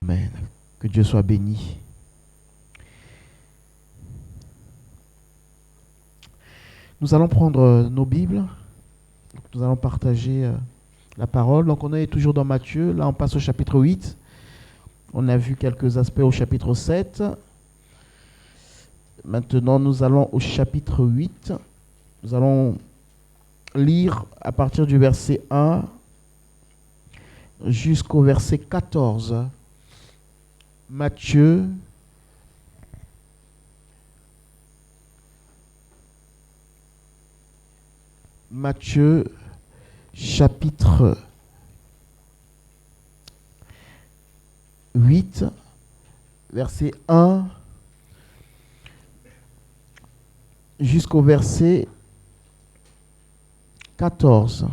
Amen. Que Dieu soit béni. Nous allons prendre nos Bibles. Nous allons partager la parole. Donc on est toujours dans Matthieu. Là on passe au chapitre 8. On a vu quelques aspects au chapitre 7. Maintenant nous allons au chapitre 8. Nous allons lire à partir du verset 1 jusqu'au verset 14. Matthieu chapitre 8, verset 1 jusqu'au verset 14.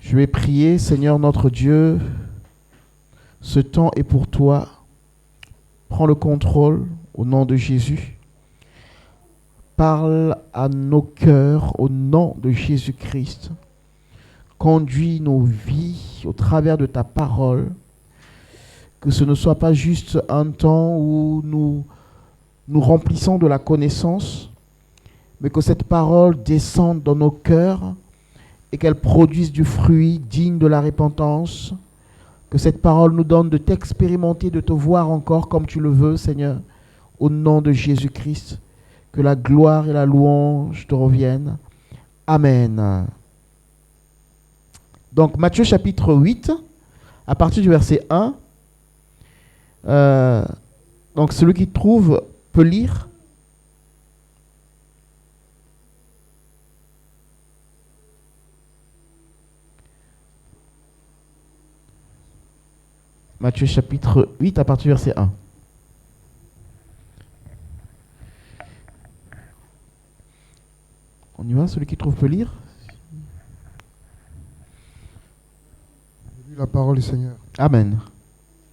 Je vais prier, Seigneur notre Dieu, ce temps est pour toi. Prends le contrôle au nom de Jésus. Parle à nos cœurs au nom de Jésus-Christ. Conduis nos vies au travers de ta parole. Que ce ne soit pas juste un temps où nous remplissons de la connaissance, mais que cette parole descende dans nos cœurs et qu'elle produise du fruit digne de la repentance. Que cette parole nous donne de t'expérimenter, de te voir encore comme tu le veux, Seigneur, au nom de Jésus-Christ. Que la gloire et la louange te reviennent. Amen. Donc, Matthieu chapitre 8, à partir du verset 1. Donc, celui qui trouve peut lire. Matthieu chapitre 8 à partir du verset 1. On y va, celui qui trouve peut lire. Je lis la parole du Seigneur. Amen.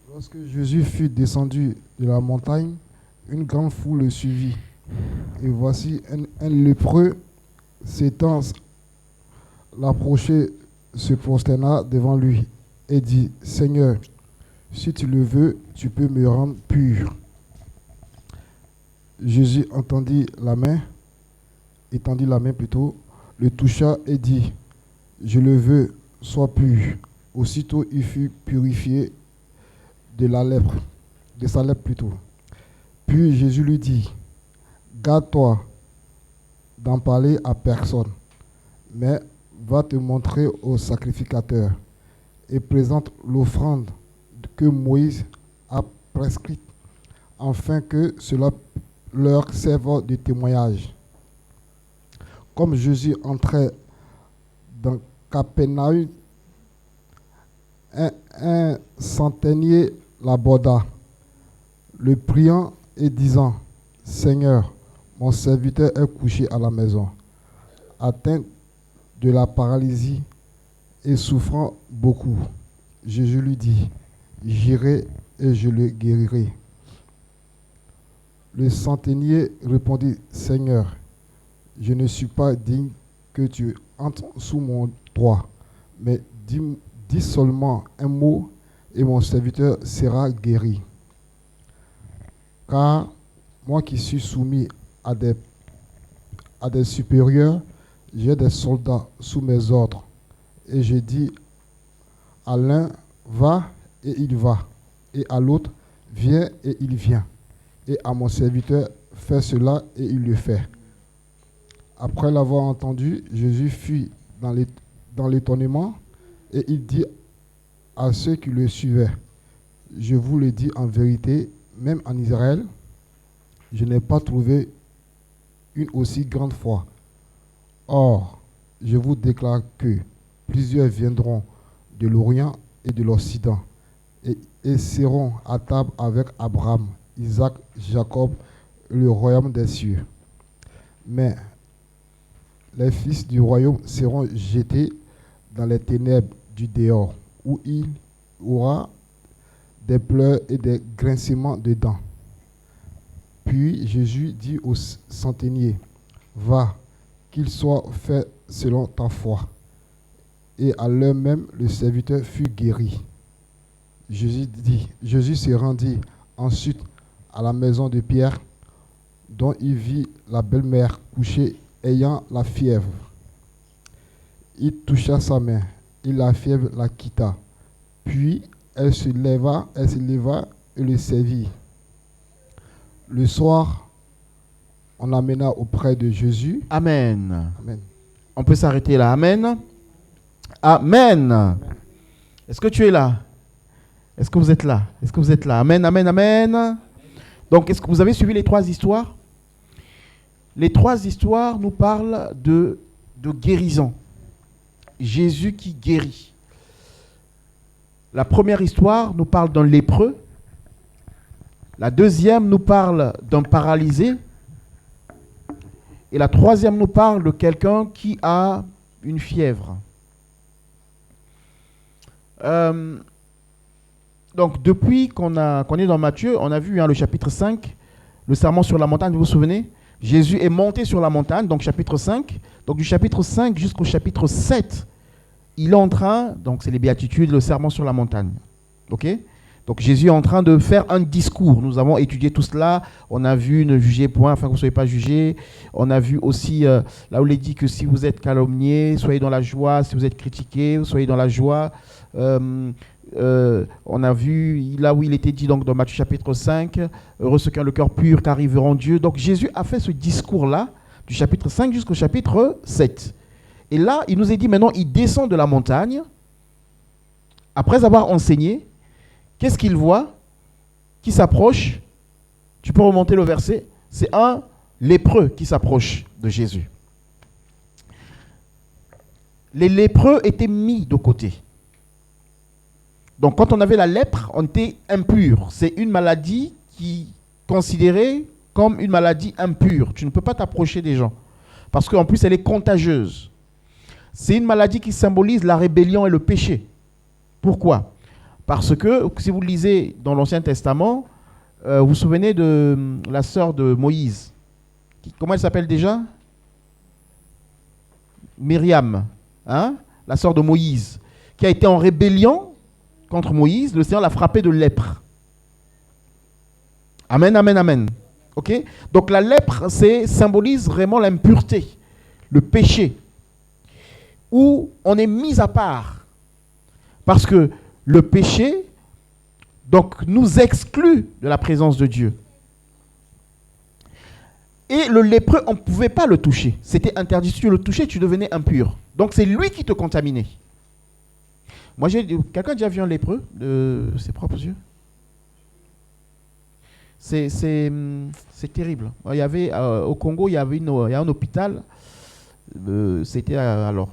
Lorsque Jésus fut descendu de la montagne, une grande foule le suivit. Et voici un lépreux s'étant l'approcher, se prosterna devant lui et dit: Seigneur, si tu le veux, tu peux me rendre pur. Jésus étendit la main, le toucha et dit: Je le veux, sois pur. Aussitôt il fut purifié de sa lèpre plutôt. Puis Jésus lui dit: Garde-toi d'en parler à personne, mais va te montrer au sacrificateur et présente l'offrande que Moïse a prescrite, afin que cela leur serve de témoignage. Comme Jésus entrait dans Capernaum, un centenier l'aborda, le priant et disant: Seigneur, mon serviteur est couché à la maison, atteint de la paralysie et souffrant beaucoup. Jésus lui dit: J'irai et je le guérirai. Le centenier répondit: Seigneur, je ne suis pas digne que tu entres sous mon toit, mais dis seulement un mot et mon serviteur sera guéri. Car moi qui suis soumis à des supérieurs, j'ai des soldats sous mes ordres. Et je dis à l'un: va, et il va. Et à l'autre: viens, et il vient. Et à mon serviteur: fais cela, et il le fait. Après l'avoir entendu, Jésus fut dans l'étonnement, et il dit à ceux qui le suivaient: je vous le dis en vérité, même en Israël, je n'ai pas trouvé une aussi grande foi. Or, je vous déclare que plusieurs viendront de l'Orient et de l'Occident et seront à table avec Abraham, Isaac, Jacob, le royaume des cieux. Mais les fils du royaume seront jetés dans les ténèbres du dehors, où il y aura des pleurs et des grincements de dents. Puis Jésus dit au centenier, va, qu'il soit fait selon ta foi. Et à l'heure même, le serviteur fut guéri. Jésus se rendit ensuite à la maison de Pierre, dont il vit la belle-mère couchée ayant la fièvre. Il toucha sa main, et la fièvre la quitta. Puis elle se leva et le servit. Le soir, on l'amena auprès de Jésus. Amen. Amen. On peut s'arrêter là. Amen. Amen. Est-ce que tu es là? Est-ce que vous êtes là? Est-ce que vous êtes là? Amen, amen, amen. Donc, est-ce que vous avez suivi les 3 histoires? Les 3 histoires nous parlent de guérison. Jésus qui guérit. La première histoire nous parle d'un lépreux. La deuxième nous parle d'un paralysé. Et la troisième nous parle de quelqu'un qui a une fièvre. Donc, depuis qu'on est dans Matthieu, on a vu le chapitre 5, le sermon sur la montagne, vous vous souvenez? Jésus est monté sur la montagne, donc chapitre 5. Donc, du chapitre 5 jusqu'au chapitre 7, il est en train, donc c'est les béatitudes, le sermon sur la montagne. Ok? Donc, Jésus est en train de faire un discours. Nous avons étudié tout cela. On a vu ne jugez point afin que vous ne soyez pas jugés. On a vu aussi là où il est dit que si vous êtes calomnié, soyez dans la joie. Si vous êtes critiqué, soyez dans la joie. On a vu là où il était dit donc dans Matthieu chapitre 5, heureux ceux qui ont le cœur pur car ils verront Dieu. Donc Jésus a fait ce discours-là du chapitre 5 jusqu'au chapitre 7. Et là, il nous est dit maintenant, il descend de la montagne. Après avoir enseigné, qu'est-ce qu'il voit? Qui s'approche? Tu peux remonter le verset. C'est un lépreux qui s'approche de Jésus. Les lépreux étaient mis de côté. Donc, quand on avait la lèpre, on était impur. C'est une maladie qui est considérée comme une maladie impure. Tu ne peux pas t'approcher des gens. Parce qu'en plus, elle est contagieuse. C'est une maladie qui symbolise la rébellion et le péché. Pourquoi? Parce que, si vous lisez dans l'Ancien Testament, vous vous souvenez de la sœur de Moïse. Comment elle s'appelle déjà? Myriam. Hein? La sœur de Moïse. Qui a été en rébellion contre Moïse, le Seigneur l'a frappé de lèpre. Amen, amen, amen. Ok? Donc la lèpre, symbolise vraiment l'impureté, le péché, où on est mis à part. Parce que le péché, donc, nous exclut de la présence de Dieu. Et le lépreux, on ne pouvait pas le toucher. C'était interdit. Si tu le touchais, tu devenais impur. Donc c'est lui qui te contaminait. Moi, quelqu'un a déjà vu un lépreux de ses propres yeux? C'est terrible. Il y avait, au Congo, il y a un hôpital. C'était, alors,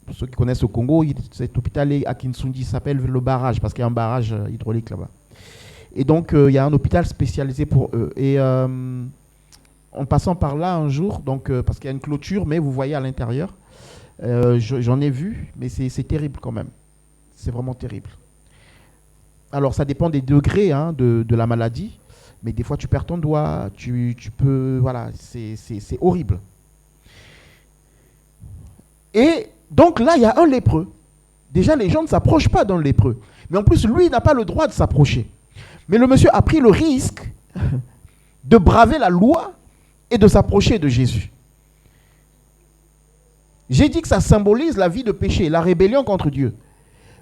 pour ceux qui connaissent le Congo, cet hôpital est à Kinsundi, s'appelle le barrage, parce qu'il y a un barrage hydraulique là-bas. Et donc, il y a un hôpital spécialisé pour eux. Et en passant par là un jour, donc, parce qu'il y a une clôture, mais vous voyez à l'intérieur, j'en ai vu, mais c'est terrible quand même. C'est vraiment terrible. Alors, ça dépend des degrés de la maladie, mais des fois, tu perds ton doigt, tu peux... Voilà, c'est horrible. Et donc là, il y a un lépreux. Déjà, les gens ne s'approchent pas d'un lépreux. Mais en plus, lui, il n'a pas le droit de s'approcher. Mais le monsieur a pris le risque de braver la loi et de s'approcher de Jésus. J'ai dit que ça symbolise la vie de péché, la rébellion contre Dieu.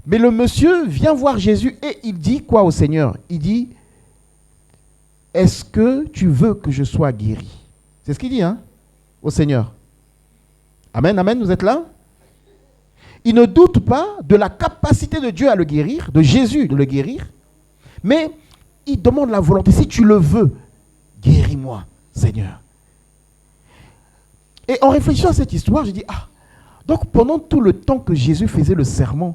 Mais le monsieur vient voir Jésus et il dit quoi au Seigneur? Il dit, est-ce que tu veux que je sois guéri? C'est ce qu'il dit au Seigneur. Amen, amen, vous êtes là? Il ne doute pas de la capacité de Dieu à le guérir, de Jésus de le guérir, mais il demande la volonté. Si tu le veux, guéris-moi, Seigneur. Et en réfléchissant à cette histoire, j'ai dit, donc pendant tout le temps que Jésus faisait le sermon,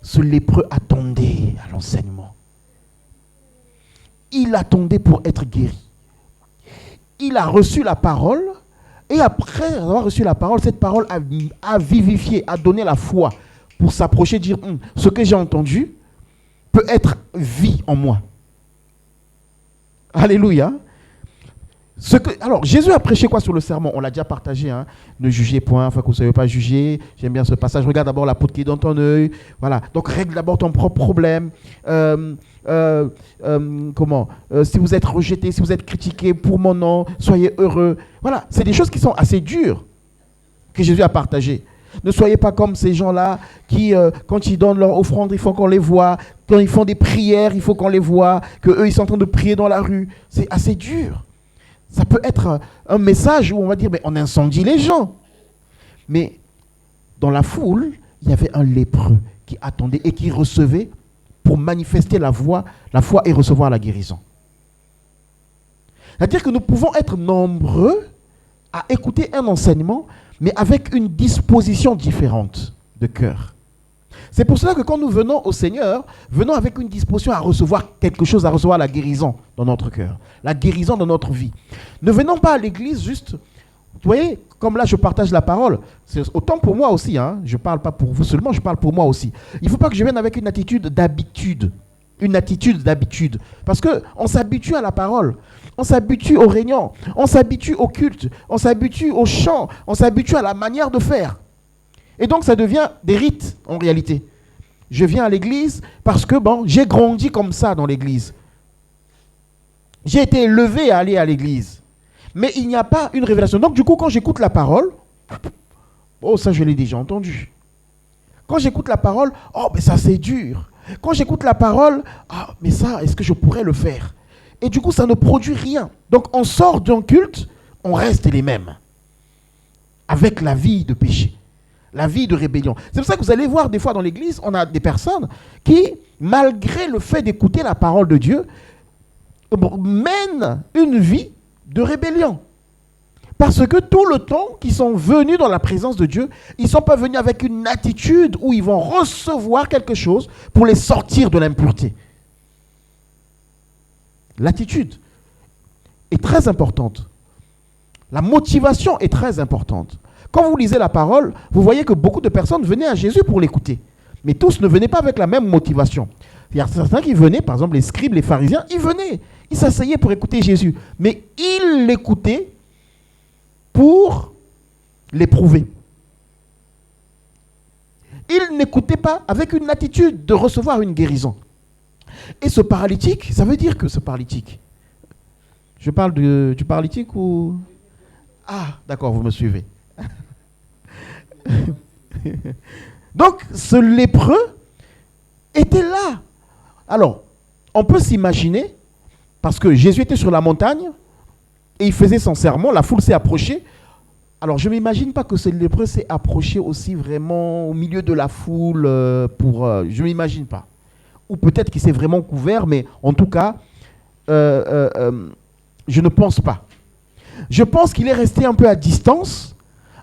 ce lépreux attendait à l'enseignement. Il attendait pour être guéri. Il a reçu la parole, et après avoir reçu la parole, cette parole a vivifié, a donné la foi pour s'approcher, dire, ce que j'ai entendu peut être vie en moi. Alléluia. Alors, Jésus a prêché quoi sur le sermon? On l'a déjà partagé. Hein. Ne jugez point, afin que vous ne soyez pas jugés. J'aime bien ce passage. Regarde d'abord la poudre qui est dans ton œil. Voilà. Donc, règle d'abord ton propre problème. Si vous êtes rejeté, si vous êtes critiqué pour mon nom, soyez heureux. Voilà. C'est des choses qui sont assez dures que Jésus a partagées. Ne soyez pas comme ces gens-là qui, quand ils donnent leur offrande, il faut qu'on les voit. Quand ils font des prières, il faut qu'on les voit. Qu'eux, ils sont en train de prier dans la rue. C'est assez dur. Ça peut être un message où on va dire, mais on incendie les gens. Mais dans la foule, il y avait un lépreux qui attendait et qui recevait pour manifester la foi et recevoir la guérison. C'est-à-dire que nous pouvons être nombreux à écouter un enseignement, mais avec une disposition différente de cœur. C'est pour cela que quand nous venons au Seigneur, venons avec une disposition à recevoir quelque chose, à recevoir la guérison dans notre cœur, la guérison dans notre vie. Ne venons pas à l'église juste, vous voyez, comme là je partage la parole, c'est autant pour moi aussi, hein, je ne parle pas pour vous seulement, je parle pour moi aussi. Il ne faut pas que je vienne avec une attitude d'habitude, parce qu'on s'habitue à la parole, on s'habitue aux réunions, on s'habitue au culte, on s'habitue au chant, on s'habitue à la manière de faire. Et donc, ça devient des rites, en réalité. Je viens à l'église parce que, j'ai grandi comme ça dans l'église. J'ai été élevé à aller à l'église. Mais il n'y a pas une révélation. Donc, du coup, quand j'écoute la parole, ça, je l'ai déjà entendu. Quand j'écoute la parole, mais ça, c'est dur. Quand j'écoute la parole, mais ça, est-ce que je pourrais le faire? Et du coup, ça ne produit rien. Donc, on sort d'un culte, on reste les mêmes. Avec la vie de péché. La vie de rébellion. C'est pour ça que vous allez voir des fois dans l'église, on a des personnes qui, malgré le fait d'écouter la parole de Dieu, mènent une vie de rébellion. Parce que tout le temps qu'ils sont venus dans la présence de Dieu, ils ne sont pas venus avec une attitude où ils vont recevoir quelque chose pour les sortir de l'impureté. L'attitude est très importante. La motivation est très importante. Quand vous lisez la parole, vous voyez que beaucoup de personnes venaient à Jésus pour l'écouter. Mais tous ne venaient pas avec la même motivation. Il y a certains qui venaient, par exemple les scribes, les pharisiens, ils venaient. Ils s'asseyaient pour écouter Jésus. Mais ils l'écoutaient pour l'éprouver. Ils n'écoutaient pas avec une attitude de recevoir une guérison. Et ce paralytique, ça veut dire que ce paralytique, je parle du paralytique ou... Ah, d'accord, vous me suivez. Donc, ce lépreux était là. Alors, on peut s'imaginer, parce que Jésus était sur la montagne, et il faisait son sermon, la foule s'est approchée. Alors, je ne m'imagine pas que ce lépreux s'est approché aussi vraiment au milieu de la foule je ne m'imagine pas. Ou peut-être qu'il s'est vraiment couvert, mais en tout cas, je ne pense pas. Je pense qu'il est resté un peu à distance,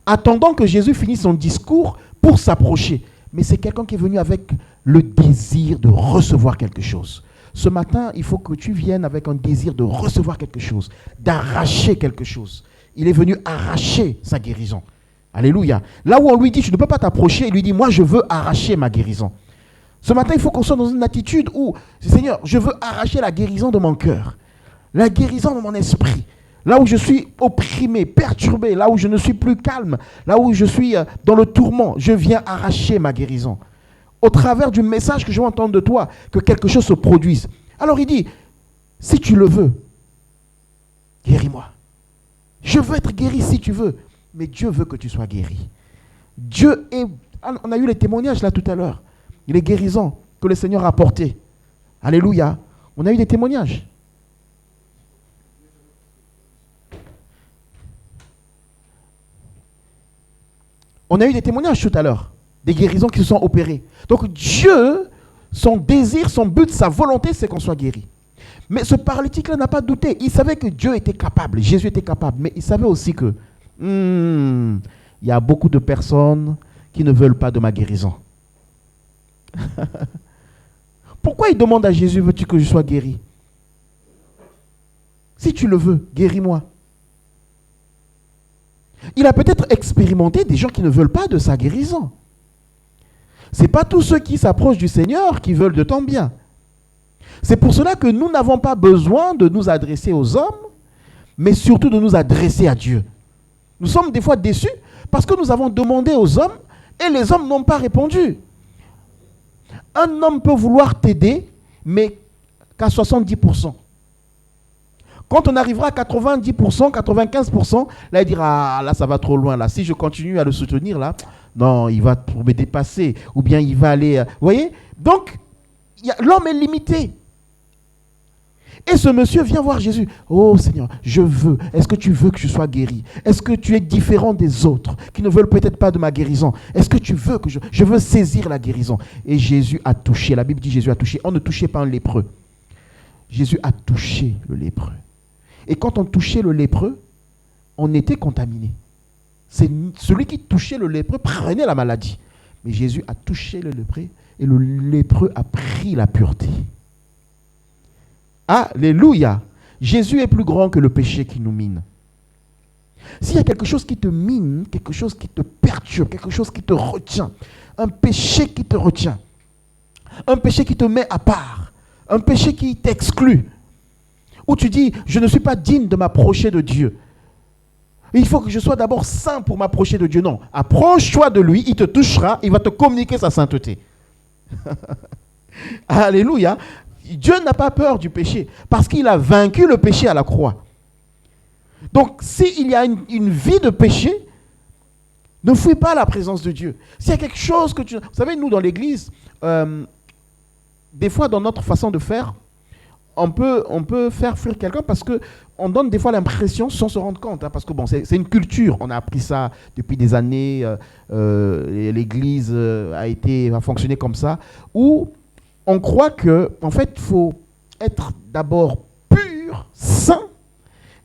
attendant que Jésus finisse son discours pour s'approcher. Mais c'est quelqu'un qui est venu avec le désir de recevoir quelque chose. Ce matin, il faut que tu viennes avec un désir de recevoir quelque chose, d'arracher quelque chose. Il est venu arracher sa guérison. Alléluia. Là où on lui dit, tu ne peux pas t'approcher, il lui dit, moi je veux arracher ma guérison. Ce matin, il faut qu'on soit dans une attitude où, Seigneur, je veux arracher la guérison de mon cœur, la guérison de mon esprit. Là où je suis opprimé, perturbé, là où je ne suis plus calme, là où je suis dans le tourment, je viens arracher ma guérison. Au travers du message que je vais entendre de toi, que quelque chose se produise. Alors il dit, si tu le veux, guéris-moi. Je veux être guéri si tu veux, mais Dieu veut que tu sois guéri. Dieu est... On a eu les témoignages là tout à l'heure. Les guérisons que le Seigneur a apportées. Alléluia. On a eu des témoignages. On a eu des témoignages tout à l'heure, des guérisons qui se sont opérées. Donc Dieu, son désir, son but, sa volonté, c'est qu'on soit guéri. Mais ce paralytique-là n'a pas douté. Il savait que Dieu était capable, Jésus était capable. Mais il savait aussi que il y a beaucoup de personnes qui ne veulent pas de ma guérison. Pourquoi il demande à Jésus, veux-tu que je sois guéri? Si tu le veux, guéris-moi. Il a peut-être expérimenté des gens qui ne veulent pas de sa guérison. Ce n'est pas tous ceux qui s'approchent du Seigneur qui veulent de ton bien. C'est pour cela que nous n'avons pas besoin de nous adresser aux hommes, mais surtout de nous adresser à Dieu. Nous sommes des fois déçus parce que nous avons demandé aux hommes et les hommes n'ont pas répondu. Un homme peut vouloir t'aider, mais qu'à 70%. Quand on arrivera à 90%, 95%, là il dira, ah là ça va trop loin, là. Si je continue à le soutenir, là, non, il va me dépasser, ou bien il va aller... Vous voyez? Donc, l'homme est limité. Et ce monsieur vient voir Jésus. Oh Seigneur, je veux. Est-ce que tu veux que je sois guéri? Est-ce que tu es différent des autres qui ne veulent peut-être pas de ma guérison? Est-ce que tu veux que je veux saisir la guérison? Et Jésus a touché. La Bible dit Jésus a touché. On ne touchait pas un lépreux. Jésus a touché le lépreux. Et quand on touchait le lépreux, on était contaminé. C'est celui qui touchait le lépreux prenait la maladie. Mais Jésus a touché le lépreux et le lépreux a pris la pureté. Alléluia. Jésus est plus grand que le péché qui nous mine. S'il y a quelque chose qui te mine, quelque chose qui te perturbe, quelque chose qui te retient, un péché qui te retient, un péché qui te met à part, un péché qui t'exclut, où tu dis, je ne suis pas digne de m'approcher de Dieu. Il faut que je sois d'abord saint pour m'approcher de Dieu. Non, approche-toi de lui, il te touchera, il va te communiquer sa sainteté. Alléluia. Dieu n'a pas peur du péché parce qu'il a vaincu le péché à la croix. Donc, s'il y a une vie de péché, ne fuis pas la présence de Dieu. S'il y a quelque chose que tu... Vous savez, nous, dans l'église, des fois, dans notre façon de faire, on peut faire fuir quelqu'un parce qu'on donne des fois l'impression, sans se rendre compte, hein, parce que bon, c'est une culture, on a appris ça depuis des années, l'église a fonctionné comme ça, où on croit qu'en fait, il faut être d'abord pur, saint,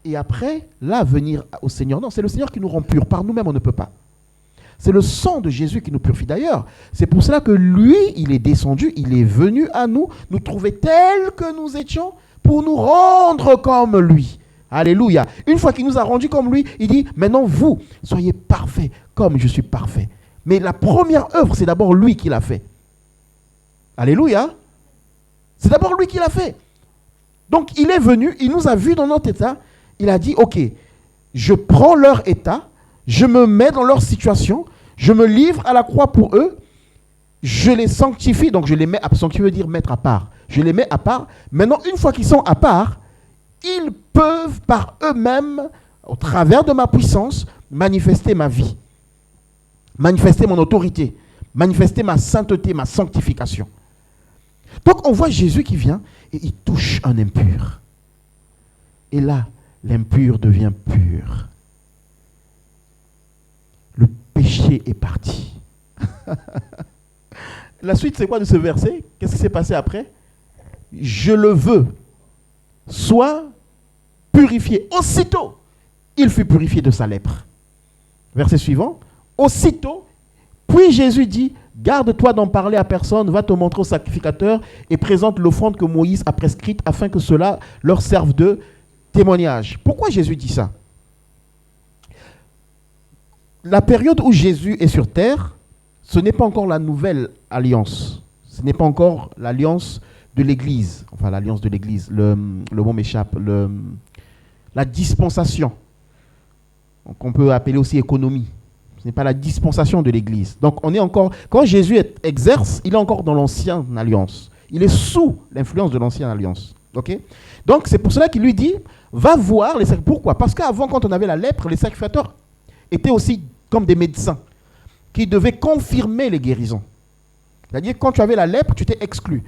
et après, là, venir au Seigneur. Non, c'est le Seigneur qui nous rend purs, par nous-mêmes, on ne peut pas. C'est le sang de Jésus qui nous purifie. D'ailleurs, c'est pour cela que lui, il est descendu, il est venu à nous, nous trouver tels que nous étions, pour nous rendre comme lui. Alléluia. Une fois qu'il nous a rendus comme lui, il dit, maintenant vous, soyez parfaits comme je suis parfait. Mais la première œuvre, c'est d'abord lui qui l'a fait. Alléluia. C'est d'abord lui qui l'a fait. Donc, il est venu, il nous a vus dans notre état, il a dit, ok, je prends leur état, je me mets dans leur situation, je me livre à la croix pour eux, je les sanctifie, donc je les mets à part, qui veut dire mettre à part. Je les mets à part. Maintenant, une fois qu'ils sont à part, ils peuvent par eux-mêmes, au travers de ma puissance, manifester ma vie, manifester mon autorité, manifester ma sainteté, ma sanctification. Donc on voit Jésus qui vient et il touche un impur. Et là, l'impur devient pur. Le péché est parti. La suite, c'est quoi de ce verset? Qu'est-ce qui s'est passé après? Je le veux. Sois purifié. Aussitôt, il fut purifié de sa lèpre. Verset suivant. Aussitôt, puis Jésus dit, garde-toi d'en parler à personne, va te montrer au sacrificateur et présente l'offrande que Moïse a prescrite afin que cela leur serve de témoignage. Pourquoi Jésus dit ça? La période où Jésus est sur terre, ce n'est pas encore la nouvelle alliance. Ce n'est pas encore l'alliance de l'Église. Enfin, l'alliance de l'Église, le mot m'échappe. La dispensation, qu'on peut appeler aussi économie. Ce n'est pas la dispensation de l'Église. Donc, on est encore... Quand Jésus exerce, il est encore dans l'ancienne alliance. Il est sous l'influence de l'ancienne alliance. Okay? Donc, c'est pour cela qu'il lui dit, va voir les sacrificateurs. Pourquoi? Parce qu'avant, quand on avait la lèpre, les sacrificateurs étaient aussi comme des médecins qui devaient confirmer les guérisons. C'est-à-dire, quand tu avais la lèpre, tu étais exclu.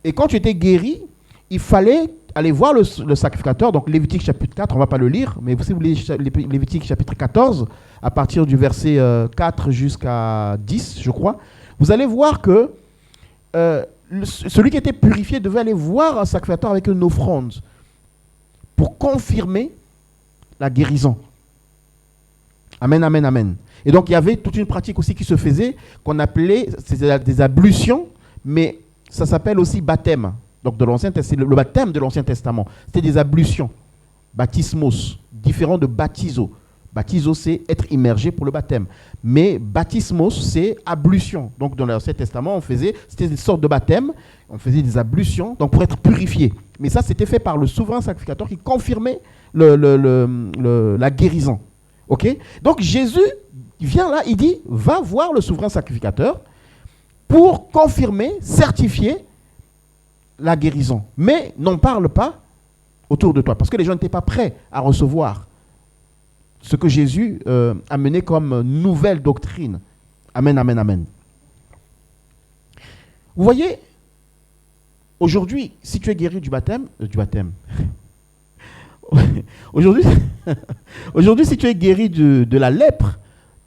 Et quand tu étais guéri, il fallait aller voir le sacrificateur. Donc, Lévitique chapitre 4, on ne va pas le lire, mais si vous voulez Lévitique chapitre 14, à partir du verset 4 jusqu'à 10, je crois, vous allez voir que celui qui était purifié devait aller voir un sacrificateur avec une offrande pour confirmer la guérison. Amen, amen, amen. Et donc, il y avait toute une pratique aussi qui se faisait, qu'on appelait des ablutions, mais ça s'appelle aussi baptême. Donc, le baptême de l'Ancien Testament, c'était des ablutions, baptismos, différent de baptiso. Baptiso, c'est être immergé pour le baptême. Mais baptismos, c'est ablution. Donc, dans l'Ancien Testament, c'était une sorte de baptême. On faisait des ablutions, donc pour être purifié. Mais ça, c'était fait par le souverain sacrificateur qui confirmait la guérison. Ok? Donc, Jésus vient là, il dit, va voir le souverain sacrificateur pour confirmer, certifier la guérison. Mais n'en parle pas autour de toi, parce que les gens n'étaient pas prêts à recevoir ce que Jésus a mené comme nouvelle doctrine. Amen, amen, amen. Vous voyez, aujourd'hui, si tu es guéri du baptême, aujourd'hui, si tu es guéri de la lèpre,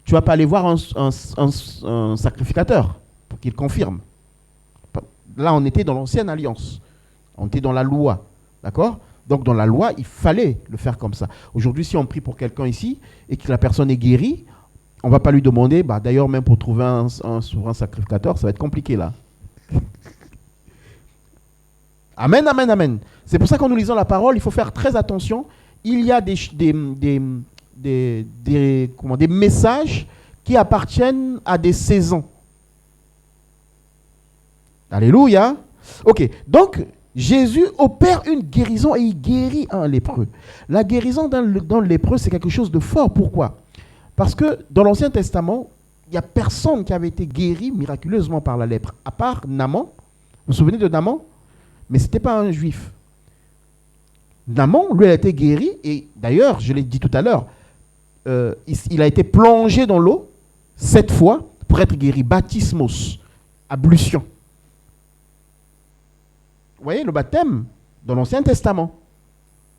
tu ne vas pas aller voir un sacrificateur pour qu'il confirme. Là, on était dans l'ancienne alliance. On était dans la loi. D'accord ? Donc, dans la loi, il fallait le faire comme ça. Aujourd'hui, si on prie pour quelqu'un ici et que la personne est guérie, on ne va pas lui demander, d'ailleurs, même pour trouver un souverain sacrificateur, ça va être compliqué là. Amen, amen, amen. C'est pour ça qu'en nous lisant la parole, il faut faire très attention. Il y a des messages qui appartiennent à des saisons. Alléluia. Ok, donc Jésus opère une guérison et il guérit un lépreux. La guérison dans le lépreux, c'est quelque chose de fort. Pourquoi ? Parce que dans l'Ancien Testament, il n'y a personne qui avait été guéri miraculeusement par la lèpre, à part Naaman. Vous vous souvenez de Naaman ? Mais ce n'était pas un juif. Naaman, lui, a été guéri, et d'ailleurs, je l'ai dit tout à l'heure, il a été plongé dans l'eau 7 fois pour être guéri. Baptismos, ablution. Vous voyez, le baptême dans l'Ancien Testament,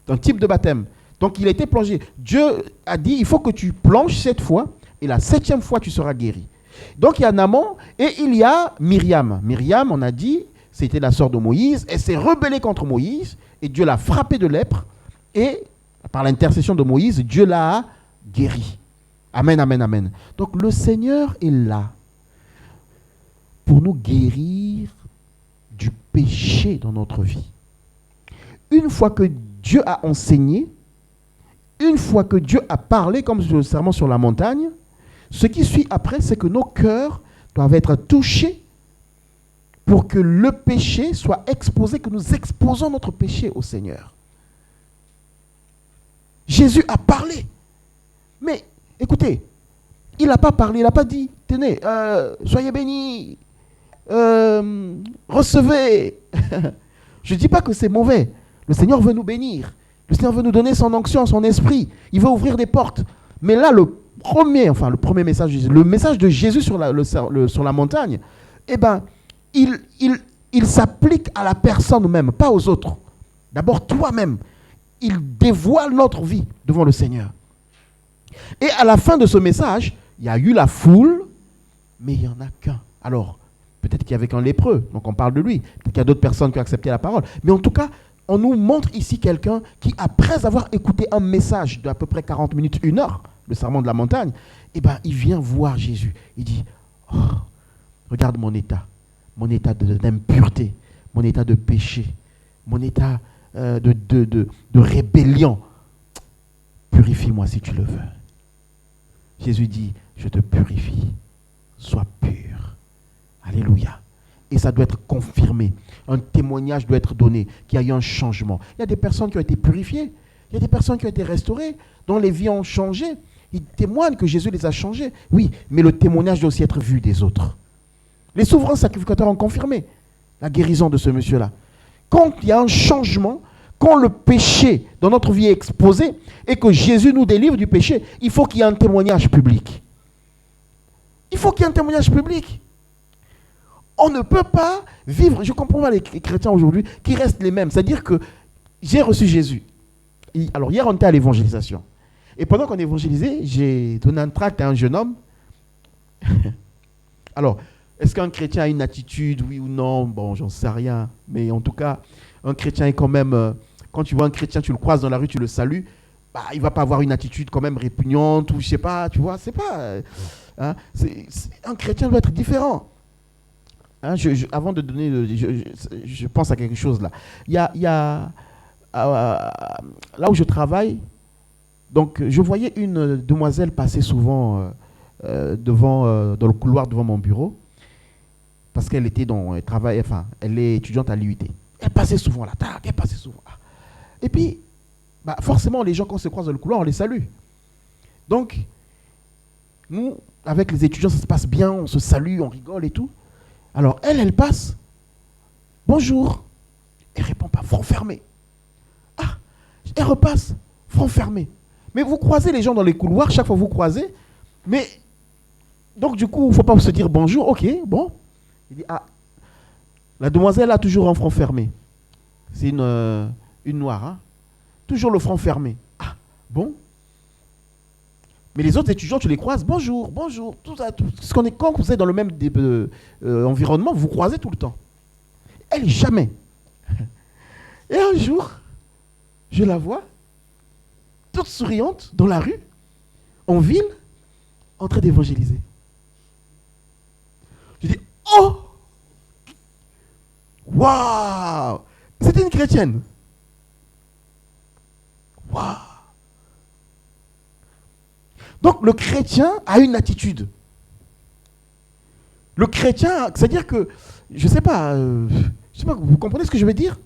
un type de baptême. Donc, il a été plongé. Dieu a dit, il faut que tu plonges 7 fois, et la 7e fois, tu seras guéri. Donc, il y a Naaman, et il y a Myriam. Myriam, on a dit, c'était la sœur de Moïse. Elle s'est rebellée contre Moïse, et Dieu l'a frappée de lèpre, et par l'intercession de Moïse, Dieu l'a guéri. Amen, amen, amen. Donc, le Seigneur est là pour nous guérir du péché dans notre vie. Une fois que Dieu a enseigné, une fois que Dieu a parlé, comme le serment sur la montagne, ce qui suit après, c'est que nos cœurs doivent être touchés pour que le péché soit exposé, que nous exposons notre péché au Seigneur. Jésus a parlé. Mais écoutez, il n'a pas parlé, il n'a pas dit, tenez, soyez bénis, recevez. Je ne dis pas que c'est mauvais. Le Seigneur veut nous bénir. Le Seigneur veut nous donner son onction, son esprit. Il veut ouvrir des portes. Mais là, le premier message, le message de Jésus sur la montagne, eh ben, il s'applique à la personne même, pas aux autres. D'abord, toi-même. Il dévoile notre vie devant le Seigneur. Et à la fin de ce message, il y a eu la foule, mais il n'y en a qu'un. Alors, peut-être qu'il y avait qu'un lépreux, donc on parle de lui. Peut-être qu'il y a d'autres personnes qui ont accepté la parole. Mais en tout cas, on nous montre ici quelqu'un qui, après avoir écouté un message d'à peu près 40 minutes, 1 heure, le sermon de la montagne, eh ben, il vient voir Jésus. Il dit, oh, regarde mon état d'impureté, mon état de péché, mon état de rébellion. Purifie-moi si tu le veux. Jésus dit, je te purifie, sois pur. Alléluia. Et ça doit être confirmé. Un témoignage doit être donné, qu'il y a eu un changement. Il y a des personnes qui ont été purifiées, il y a des personnes qui ont été restaurées, dont les vies ont changé. Ils témoignent que Jésus les a changés. Oui, mais le témoignage doit aussi être vu des autres. Les souverains sacrificateurs ont confirmé la guérison de ce monsieur-là. Quand il y a un changement, quand le péché dans notre vie est exposé et que Jésus nous délivre du péché, il faut qu'il y ait un témoignage public. Il faut qu'il y ait un témoignage public. On ne peut pas vivre, je comprends pas les chrétiens aujourd'hui qui restent les mêmes. C'est-à-dire que j'ai reçu Jésus. Alors hier on était à l'évangélisation. Et pendant qu'on évangélisait, j'ai donné un tract à un jeune homme. Alors, est-ce qu'un chrétien a une attitude, oui ou non? Bon, j'en sais rien. Mais en tout cas, un chrétien est quand même... quand tu vois un chrétien, tu le croises dans la rue, tu le salues, il ne va pas avoir une attitude quand même répugnante ou je ne sais pas, tu vois, c'est pas... un chrétien doit être différent. Avant de donner... Je pense à quelque chose là. Il y a là où je travaille, Donc, je voyais une demoiselle passer souvent dans le couloir devant mon bureau, parce qu'elle était elle travaille, enfin, elle est étudiante à l'IUT. Elle passait souvent là, elle passait souvent. Et puis, forcément, les gens, quand on se croise dans le couloir, on les salue. Donc, nous, avec les étudiants, ça se passe bien, on se salue, on rigole et tout. Alors, elle passe. Bonjour. Elle répond pas, front fermé. Ah, elle repasse, front fermé. Mais vous croisez les gens dans les couloirs, chaque fois vous croisez, mais donc du coup, il ne faut pas se dire bonjour, ok, bon. Il dit, la demoiselle a toujours un front fermé. C'est une noire, hein. Toujours le front fermé. Ah, bon. Mais les autres étudiants, tu les croises, bonjour, bonjour, tout ça, tout. Quand vous êtes dans le même environnement, vous croisez tout le temps. Elle, jamais. Et un jour, je la vois, toute souriante, dans la rue, en ville, en train d'évangéliser. Je dis, oh, waouh, c'était une chrétienne. Waouh. Donc le chrétien a une attitude. Le chrétien, c'est-à-dire que, je ne sais pas, vous comprenez ce que je veux dire?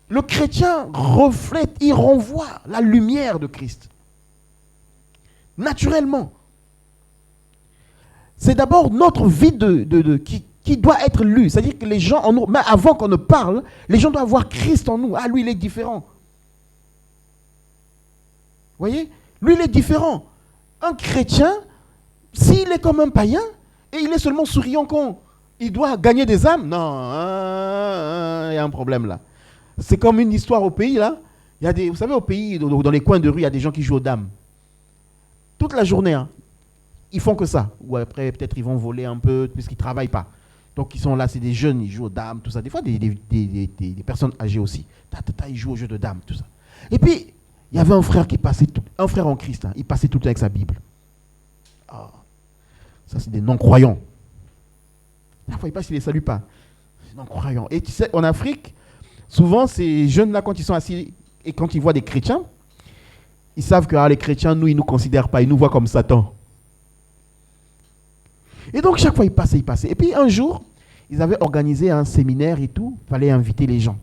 Le chrétien reflète, il renvoie la lumière de Christ. Naturellement. C'est d'abord notre vie qui doit être lue. C'est-à-dire que les gens en nous, mais avant qu'on ne parle, les gens doivent voir Christ en nous. Ah, lui, il est différent. Vous voyez? Lui, il est différent. Un chrétien, s'il est comme un païen, et il est seulement souriant quand il doit gagner des âmes, non, il y a un problème là. C'est comme une histoire au pays, là. Il y a vous savez, au pays, dans les coins de rue, il y a des gens qui jouent aux dames. Toute la journée, hein. Ils font que ça. Ou après, peut-être, ils vont voler un peu, puisqu'ils ne travaillent pas. Donc, ils sont là, c'est des jeunes, ils jouent aux dames, tout ça. Des fois, des personnes âgées aussi. Ils jouent au jeu de dames, tout ça. Et puis, il y avait un frère qui passait, un frère en Christ, hein, il passait tout le temps avec sa Bible. Oh, ça, c'est des non-croyants. Parfois, il passe, il ne les salue pas. C'est non-croyants. Et tu sais, en Afrique, souvent, ces jeunes-là, quand ils sont assis et quand ils voient des chrétiens, ils savent que les chrétiens, nous, ils ne nous considèrent pas, ils nous voient comme Satan. Et donc, chaque fois, ils passaient. Et puis, un jour, ils avaient organisé un séminaire et tout, il fallait inviter les gens.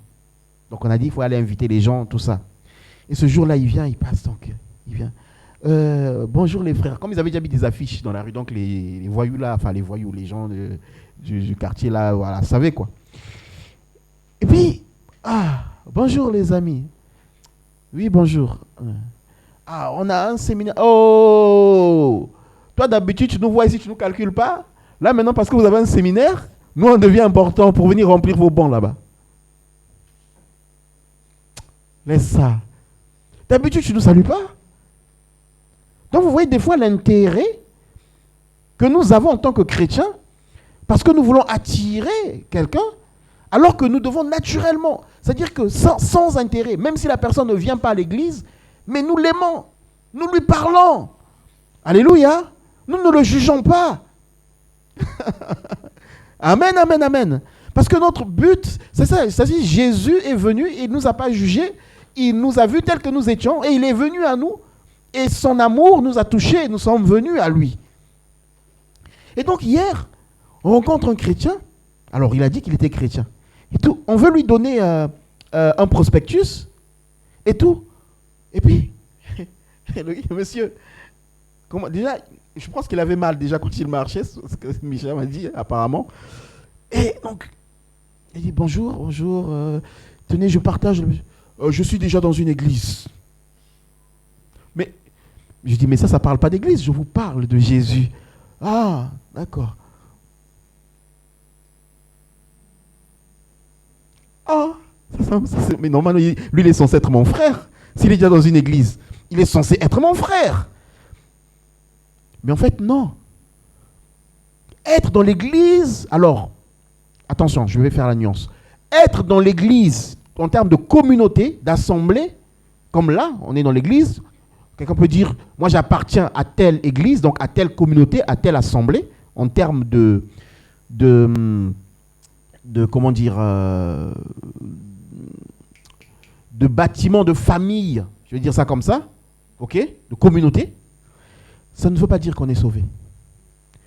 Donc, on a dit, il faut aller inviter les gens, tout ça. Et ce jour-là, il vient, il passe, donc, il vient. Bonjour les frères. Comme ils avaient déjà mis des affiches dans la rue, donc les voyous là, enfin les voyous, les gens du quartier là, voilà, savaient quoi. Et puis, bonjour les amis. Oui, bonjour. On a un séminaire. Oh, toi d'habitude tu nous vois ici, tu ne nous calcules pas. Là maintenant, parce que vous avez un séminaire, nous on devient important pour venir remplir vos bancs là-bas. Laisse ça. D'habitude, tu ne nous salues pas. Donc vous voyez des fois l'intérêt que nous avons en tant que chrétiens, parce que nous voulons attirer quelqu'un, alors que nous devons naturellement, c'est-à-dire que sans intérêt, même si la personne ne vient pas à l'église, mais nous l'aimons, nous lui parlons. Alléluia. Nous ne le jugeons pas. Amen, amen, amen. Parce que notre but, c'est ça, c'est-à-dire Jésus est venu, il ne nous a pas jugés, il nous a vus tels que nous étions, et il est venu à nous, et son amour nous a touchés, et nous sommes venus à lui. Et donc hier, on rencontre un chrétien, alors il a dit qu'il était chrétien, et tout, on veut lui donner un prospectus, et tout, et puis, le monsieur, déjà, je pense qu'il avait mal déjà quand il marchait, ce que Michel m'a dit apparemment, et donc, il dit bonjour, tenez, je partage, je suis déjà dans une église. Mais, je dis, mais ça ne parle pas d'église, je vous parle de Jésus. Ah, d'accord. Ah, mais normalement, lui, il est censé être mon frère. S'il est déjà dans une église, il est censé être mon frère. Mais en fait, non. Être dans l'église, alors, attention, je vais faire la nuance. Être dans l'église, en termes de communauté, d'assemblée, comme là, on est dans l'église, quelqu'un peut dire, moi j'appartiens à telle église, donc à telle communauté, à telle assemblée, en termes de comment dire, de bâtiment, de famille, je vais dire ça comme ça, ok, de communauté, ça ne veut pas dire qu'on est sauvé.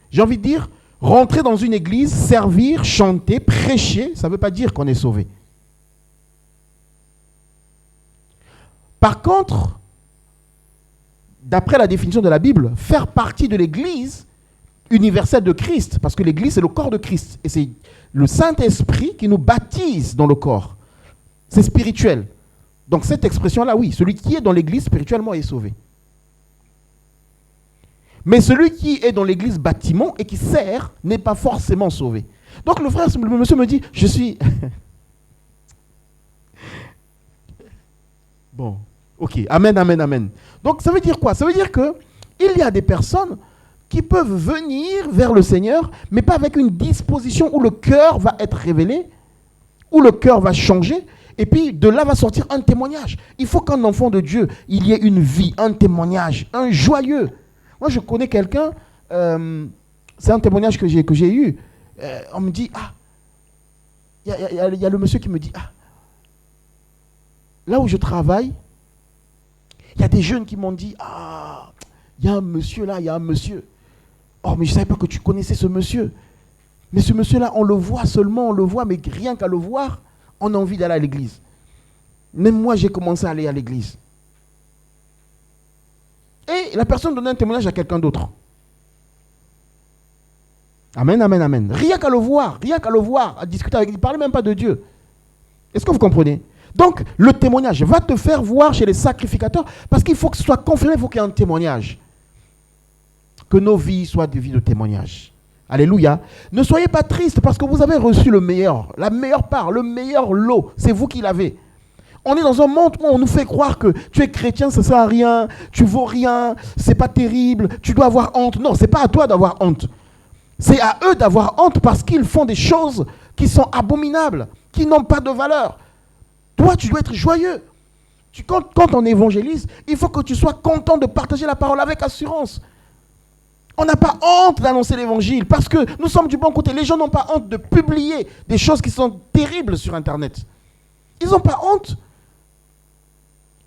J'ai envie de dire, rentrer dans une église, servir, chanter, prêcher, ça ne veut pas dire qu'on est sauvé. Par contre, d'après la définition de la Bible, faire partie de l'église universelle de Christ, parce que l'église c'est le corps de Christ, et c'est le Saint-Esprit qui nous baptise dans le corps. C'est spirituel. Donc cette expression-là, oui, celui qui est dans l'église spirituellement est sauvé. Mais celui qui est dans l'église bâtiment et qui sert n'est pas forcément sauvé. Donc le frère, le monsieur me dit, je suis... Bon, ok, amen, amen, amen. Donc ça veut dire quoi? Ça veut dire qu'il y a des personnes qui peuvent venir vers le Seigneur, mais pas avec une disposition où le cœur va être révélé, où le cœur va changer, et puis de là va sortir un témoignage. Il faut qu'un enfant de Dieu, il y ait une vie, un témoignage, un joyeux. Moi, je connais quelqu'un, c'est un témoignage que j'ai eu. On me dit, il y a le monsieur qui me dit, là où je travaille, il y a des jeunes qui m'ont dit, il y a un monsieur là, il y a un monsieur. Oh, mais je ne savais pas que tu connaissais ce monsieur. Mais ce monsieur-là, on le voit seulement, on le voit, mais rien qu'à le voir, on a envie d'aller à l'église. Même moi, j'ai commencé à aller à l'église. Et la personne donnait un témoignage à quelqu'un d'autre. Amen, amen, amen. Rien qu'à le voir, à discuter avec lui, il ne parlait même pas de Dieu. Est-ce que vous comprenez? Donc, le témoignage va te faire voir chez les sacrificateurs, parce qu'il faut que ce soit confirmé, il faut qu'il y ait un témoignage. Que nos vies soient des vies de témoignage. Alléluia. Ne soyez pas tristes parce que vous avez reçu le meilleur, la meilleure part, le meilleur lot. C'est vous qui l'avez. On est dans un monde où on nous fait croire que tu es chrétien, ça ne sert à rien, tu vaux rien, c'est pas terrible, tu dois avoir honte. Non, c'est pas à toi d'avoir honte. C'est à eux d'avoir honte parce qu'ils font des choses qui sont abominables, qui n'ont pas de valeur. Toi, tu dois être joyeux. Quand on évangélise, il faut que tu sois content de partager la parole avec assurance. On n'a pas honte d'annoncer l'évangile parce que nous sommes du bon côté. Les gens n'ont pas honte de publier des choses qui sont terribles sur Internet. Ils n'ont pas honte.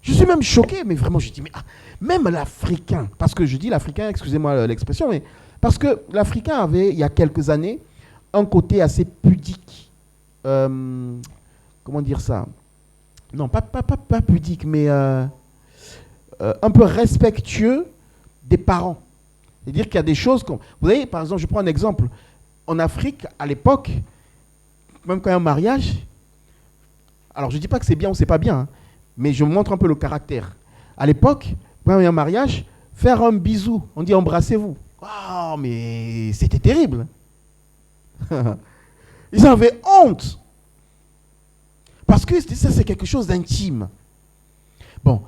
Je suis même choqué, mais vraiment, je dis, mais même l'Africain, parce que je dis l'Africain, excusez-moi l'expression, mais parce que l'Africain avait, il y a quelques années, un côté assez pudique. Comment dire ça? Non, pas pudique, mais un peu respectueux des parents. C'est-à-dire qu'il y a des choses comme... Vous voyez, par exemple, je prends un exemple. En Afrique, à l'époque, même quand il y a un mariage, alors je ne dis pas que c'est bien ou c'est pas bien, hein, mais je montre un peu le caractère. À l'époque, quand il y a un mariage, faire un bisou, on dit embrassez-vous. Oh, mais c'était terrible. Ils avaient honte. Parce que ça, c'est quelque chose d'intime. Bon,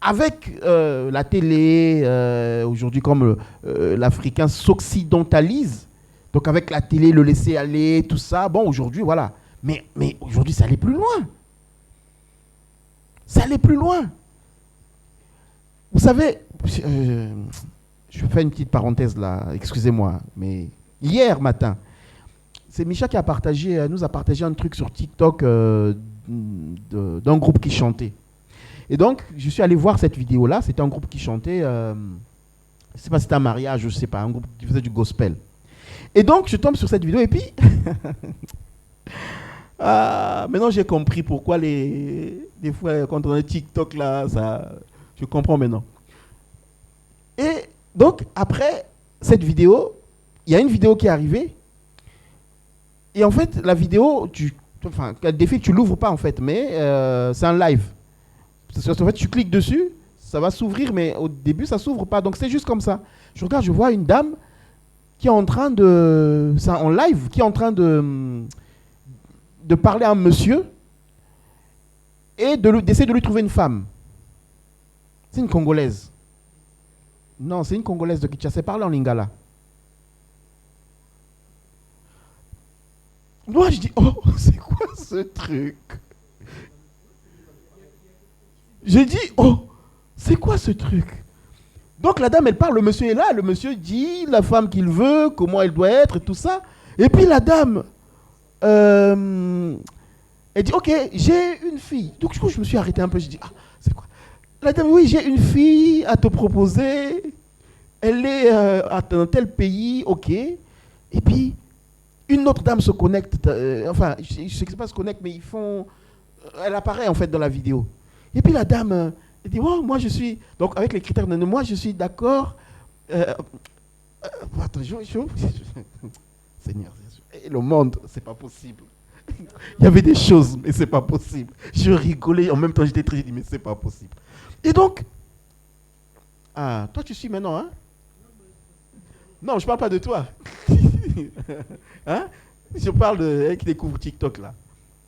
avec la télé, aujourd'hui, comme l'Africain s'occidentalise, donc avec la télé, le laisser aller, tout ça, bon, aujourd'hui, voilà. Mais aujourd'hui, ça allait plus loin. Ça allait plus loin. Vous savez, je fais une petite parenthèse là, excusez-moi, mais hier matin, c'est Micha qui nous a partagé un truc sur TikTok d'un groupe qui chantait. Et donc, je suis allé voir cette vidéo-là. C'était un groupe qui chantait, je ne sais pas si c'était un mariage, je ne sais pas, un groupe qui faisait du gospel. Et donc, je tombe sur cette vidéo et puis, maintenant j'ai compris pourquoi des fois, quand on est TikTok là, je comprends maintenant. Et donc, après cette vidéo, il y a une vidéo qui est arrivée. Et en fait, la vidéo, elle défile, tu ne l'ouvres pas en fait, mais c'est un live. En fait, tu cliques dessus, ça va s'ouvrir, mais au début, ça ne s'ouvre pas. Donc, c'est juste comme ça. Je regarde, je vois une dame qui est en train de... C'est en live, qui est en train de parler à un monsieur et d'essayer de lui trouver une femme. C'est une Congolaise. Non, c'est une Congolaise de Kinshasa. Elle parle en lingala. Moi, je dis, oh, c'est quoi ce truc? J'ai dit, oh, c'est quoi ce truc? Donc la dame, elle parle, le monsieur est là, le monsieur dit la femme qu'il veut, comment elle doit être, et tout ça. Et puis la dame, elle dit, ok, j'ai une fille. Donc du coup, je me suis arrêté un peu, je dis, c'est quoi? La dame, oui, j'ai une fille à te proposer. Elle est dans tel pays, ok. Et puis, une autre dame se connecte. Enfin, je ne sais pas se connecte, mais ils font. Elle apparaît en fait dans la vidéo. Et puis la dame, elle dit, oh, moi je suis. Donc, avec les critères de moi, je suis d'accord. Attends, Seigneur, et le monde, c'est pas possible. Il y avait des choses, mais c'est pas possible. Je rigolais, en même temps j'étais triste, mais c'est pas possible. Et donc, toi tu suis maintenant, hein? Non, je parle pas de toi. Hein? Je parle de elle qui découvre TikTok là.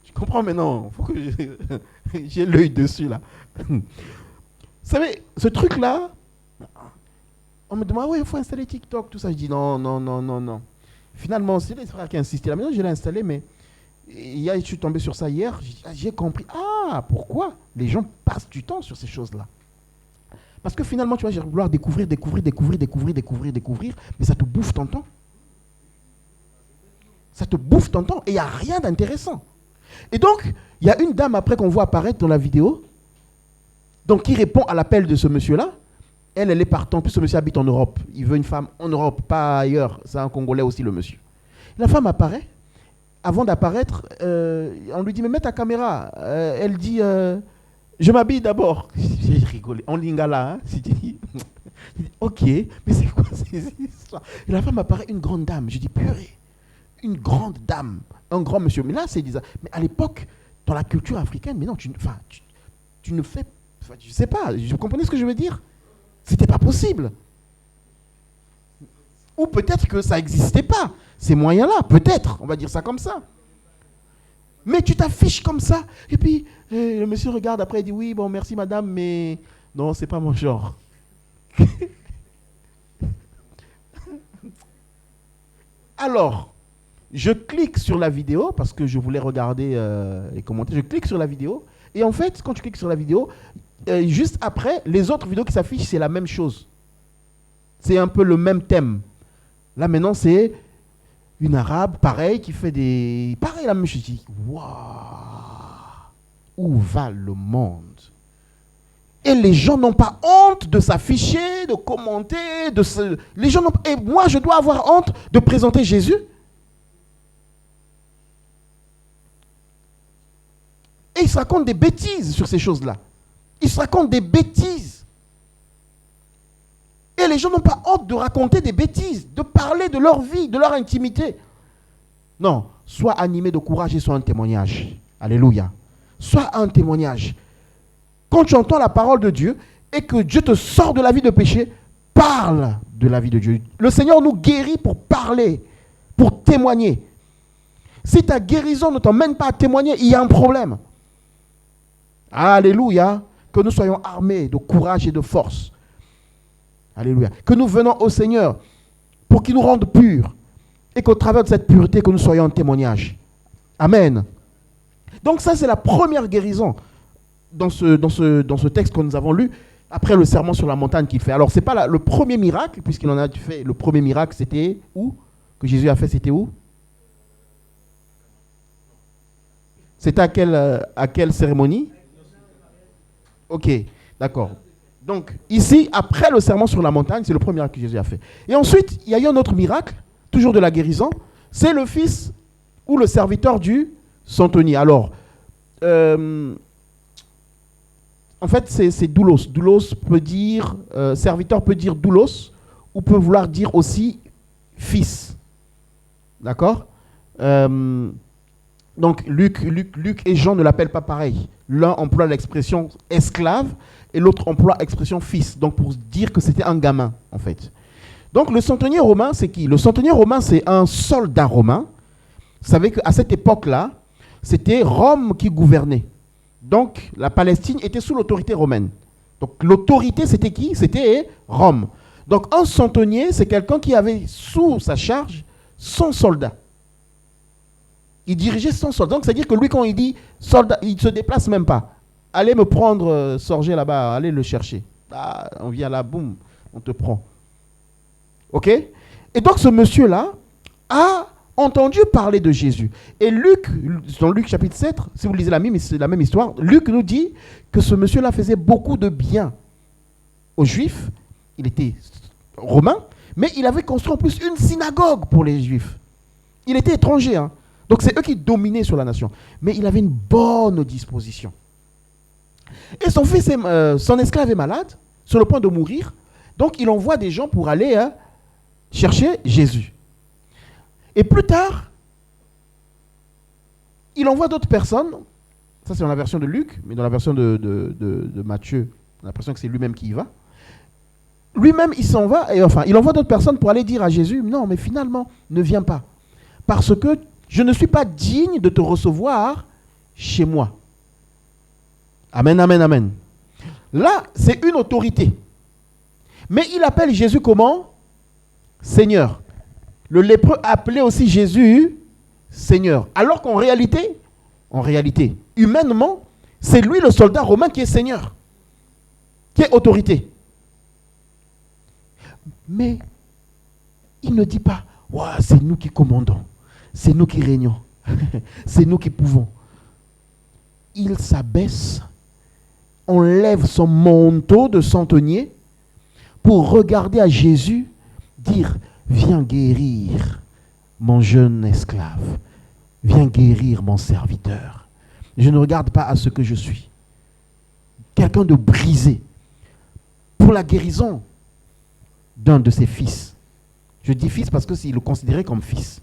Je comprends maintenant. Faut que j'ai l'œil dessus là. Vous savez, ce truc là, on me demande, oui, il faut installer TikTok, tout ça. Je dis non, non, non, non, non. Finalement, c'est les frères qui insistaient. Là, maintenant, je l'ai installé, mais hier, je suis tombé sur ça hier. J'ai compris. Ah, pourquoi les gens passent du temps sur ces choses-là? Parce que finalement, tu vas vouloir découvrir, mais ça te bouffe ton temps. Ça te bouffe ton temps et il n'y a rien d'intéressant. Et donc, il y a une dame après qu'on voit apparaître dans la vidéo, donc qui répond à l'appel de ce monsieur-là. Elle est partante, puis ce monsieur habite en Europe. Il veut une femme en Europe, pas ailleurs. C'est un Congolais aussi, le monsieur. La femme apparaît. Avant d'apparaître, on lui dit, mais mets ta caméra. Elle dit, je m'habille d'abord. J'ai rigolé. En lingala, hein. J'ai dit, ok, mais c'est quoi ces histoires? Et la femme apparaît, une grande dame. Je dis, purée, une grande dame, un grand monsieur. Mais là, c'est bizarre. Mais à l'époque, dans la culture africaine, mais non, tu ne fais, je sais pas, vous comprenez ce que je veux dire? C'était pas possible. Ou peut-être que ça n'existait pas, ces moyens-là, peut-être, on va dire ça comme ça. Mais tu t'affiches comme ça, et puis le monsieur regarde après, il dit, oui, bon, merci madame, mais non, c'est pas mon genre. Alors, je clique sur la vidéo, parce que je voulais regarder les commentaires, je clique sur la vidéo, et en fait, quand tu cliques sur la vidéo, juste après, les autres vidéos qui s'affichent, c'est la même chose. C'est un peu le même thème. Là, maintenant, c'est une arabe, pareil, qui fait des... Pareil, la même chose. Je dis, waouh, où va le monde? Et les gens n'ont pas honte de s'afficher, de commenter, Les gens n'ont... Et moi, je dois avoir honte de présenter Jésus? Et ils se racontent des bêtises sur ces choses-là. Ils se racontent des bêtises. Et les gens n'ont pas honte de raconter des bêtises, de parler de leur vie, de leur intimité. Non, sois animé de courage et sois un témoignage. Alléluia. Sois un témoignage. Quand tu entends la parole de Dieu et que Dieu te sort de la vie de péché, parle de la vie de Dieu. Le Seigneur nous guérit pour parler, pour témoigner. Si ta guérison ne t'emmène pas à témoigner, il y a un problème. Alléluia. Que nous soyons armés de courage et de force. Alléluia. Que nous venons au Seigneur pour qu'il nous rende purs et qu'au travers de cette pureté, que nous soyons un témoignage. Amen. Donc ça, c'est la première guérison dans ce texte que nous avons lu après le sermon sur la montagne qu'il fait. Alors, ce n'est pas le premier miracle, puisqu'il en a fait. Le premier miracle, c'était où? Que Jésus a fait, c'était où? C'était à quelle cérémonie? Ok, d'accord. Donc, ici, après le sermon sur la montagne, c'est le premier miracle que Jésus a fait. Et ensuite, il y a eu un autre miracle, toujours de la guérison. C'est le fils ou le serviteur du centenier. Alors, en fait, c'est doulos. Doulos peut dire, serviteur peut dire doulos, ou peut vouloir dire aussi fils. D'accord? Donc, Luc et Jean ne l'appellent pas pareil. L'un emploie l'expression esclave et l'autre emploie l'expression fils. Donc, pour dire que c'était un gamin, en fait. Donc, le centenier romain, c'est qui? Le centenier romain, c'est un soldat romain. Vous savez qu'à cette époque-là, c'était Rome qui gouvernait. Donc, la Palestine était sous l'autorité romaine. Donc, l'autorité, c'était qui? C'était Rome. Donc, un centenier, c'est quelqu'un qui avait sous sa charge 100 soldats. Il dirigeait 100 soldats. Donc, c'est-à-dire que lui, quand il dit soldat, il ne se déplace même pas. Allez me prendre Sorgé là-bas, allez le chercher. Ah, on vient là, boum, on te prend. OK? Et donc, ce monsieur-là a entendu parler de Jésus. Et Luc, dans Luc chapitre 7, si vous lisez la même histoire, Luc nous dit que ce monsieur-là faisait beaucoup de bien aux Juifs. Il était romain, mais il avait construit en plus une synagogue pour les Juifs. Il était étranger, hein. Donc c'est eux qui dominaient sur la nation. Mais il avait une bonne disposition. Et son fils, son esclave est malade, sur le point de mourir. Donc il envoie des gens pour aller chercher Jésus. Et plus tard, il envoie d'autres personnes. Ça c'est dans la version de Luc, mais dans la version de Matthieu, on a l'impression que c'est lui-même qui y va. Lui-même, il s'en va, et enfin, il envoie d'autres personnes pour aller dire à Jésus, non, mais finalement, ne viens pas. Parce que je ne suis pas digne de te recevoir chez moi. Amen, amen, amen. Là, c'est une autorité. Mais il appelle Jésus comment? Seigneur. Le lépreux appelait aussi Jésus Seigneur. Alors qu'en réalité, humainement, c'est lui le soldat romain qui est Seigneur, qui est autorité. Mais il ne dit pas, wow, c'est nous qui commandons, c'est nous qui régnons, c'est nous qui pouvons. Il s'abaisse, enlève son manteau de centenier pour regarder à Jésus, dire, viens guérir mon jeune esclave, viens guérir mon serviteur. Je ne regarde pas à ce que je suis. Quelqu'un de brisé pour la guérison d'un de ses fils. Je dis fils parce qu'il le considérait comme fils.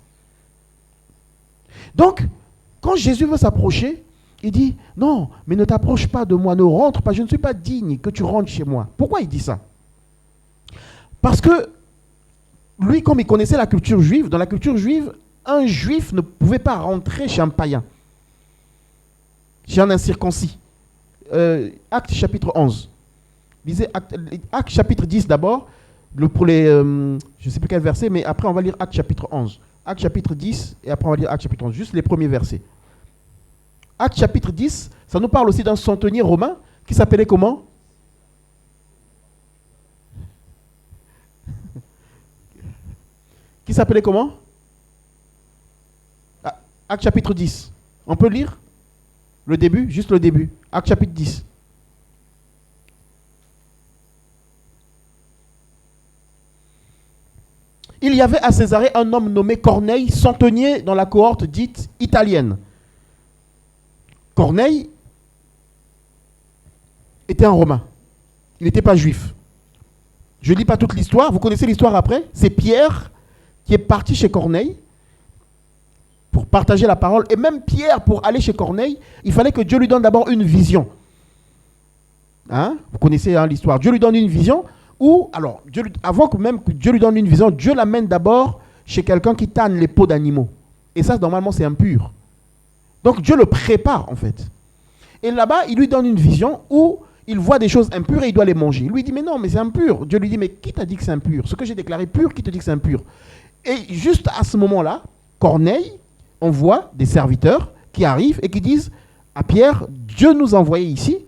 Donc, quand Jésus veut s'approcher, il dit, non, mais ne t'approche pas de moi, ne rentre pas, je ne suis pas digne que tu rentres chez moi. Pourquoi il dit ça? Parce que lui, comme il connaissait la culture juive, dans la culture juive, un juif ne pouvait pas rentrer chez un païen, chez un incirconcis. Acte chapitre 11. Lisez Acte chapitre 10 d'abord, pour les, je ne sais plus quel verset, mais après on va lire Acte chapitre 11. Acte chapitre 10 et après on va lire Acte chapitre 11, juste les premiers versets. Acte chapitre 10, ça nous parle aussi d'un centenier romain qui s'appelait comment? Qui s'appelait comment? Acte chapitre 10. On peut lire le début, juste le début. Acte chapitre 10. Il y avait à Césarée un homme nommé Corneille, centenier dans la cohorte dite italienne. Corneille était un Romain. Il n'était pas juif. Je ne lis pas toute l'histoire. Vous connaissez l'histoire après? C'est Pierre qui est parti chez Corneille pour partager la parole. Et même Pierre, pour aller chez Corneille, il fallait que Dieu lui donne d'abord une vision. Hein? Vous connaissez l'histoire. Dieu lui donne une vision où, alors, avant que même que Dieu lui donne une vision, Dieu l'amène d'abord chez quelqu'un qui tanne les peaux d'animaux. Et ça, normalement, c'est impur. Donc Dieu le prépare en fait. Et là-bas, il lui donne une vision où il voit des choses impures et il doit les manger. Il lui dit, mais non, mais c'est impur. Dieu lui dit, mais qui t'a dit que c'est impur? Ce que j'ai déclaré pur, qui te dit que c'est impur? Et juste à ce moment-là, Corneille envoie des serviteurs qui arrivent et qui disent à Pierre, Dieu nous a envoyés ici